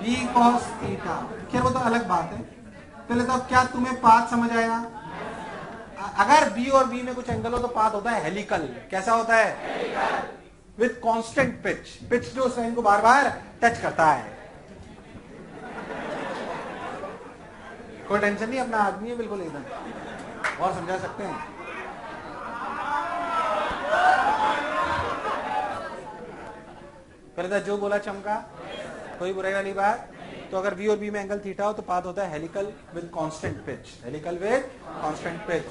V cos theta. खैर वो तो अलग बात है। पहले तो क्या तुम्हें पाथ समझ आया? अगर B और B में कुछ एंगल हो तो पाथ होता है हेलिकल। कैसा होता है? With constant pitch. पिच जो उस लाइन को बार बार टच करता है। कोई टेंशन नहीं, अपना आदमी है बिल्कुल एकदम, और समझा सकते हैं। पहले था जो बोला चमका, कोई बुराई वाली बात। तो अगर V और B में एंगल थीटा हो तो पाथ होता है helical with constant pitch, helical with constant pitch.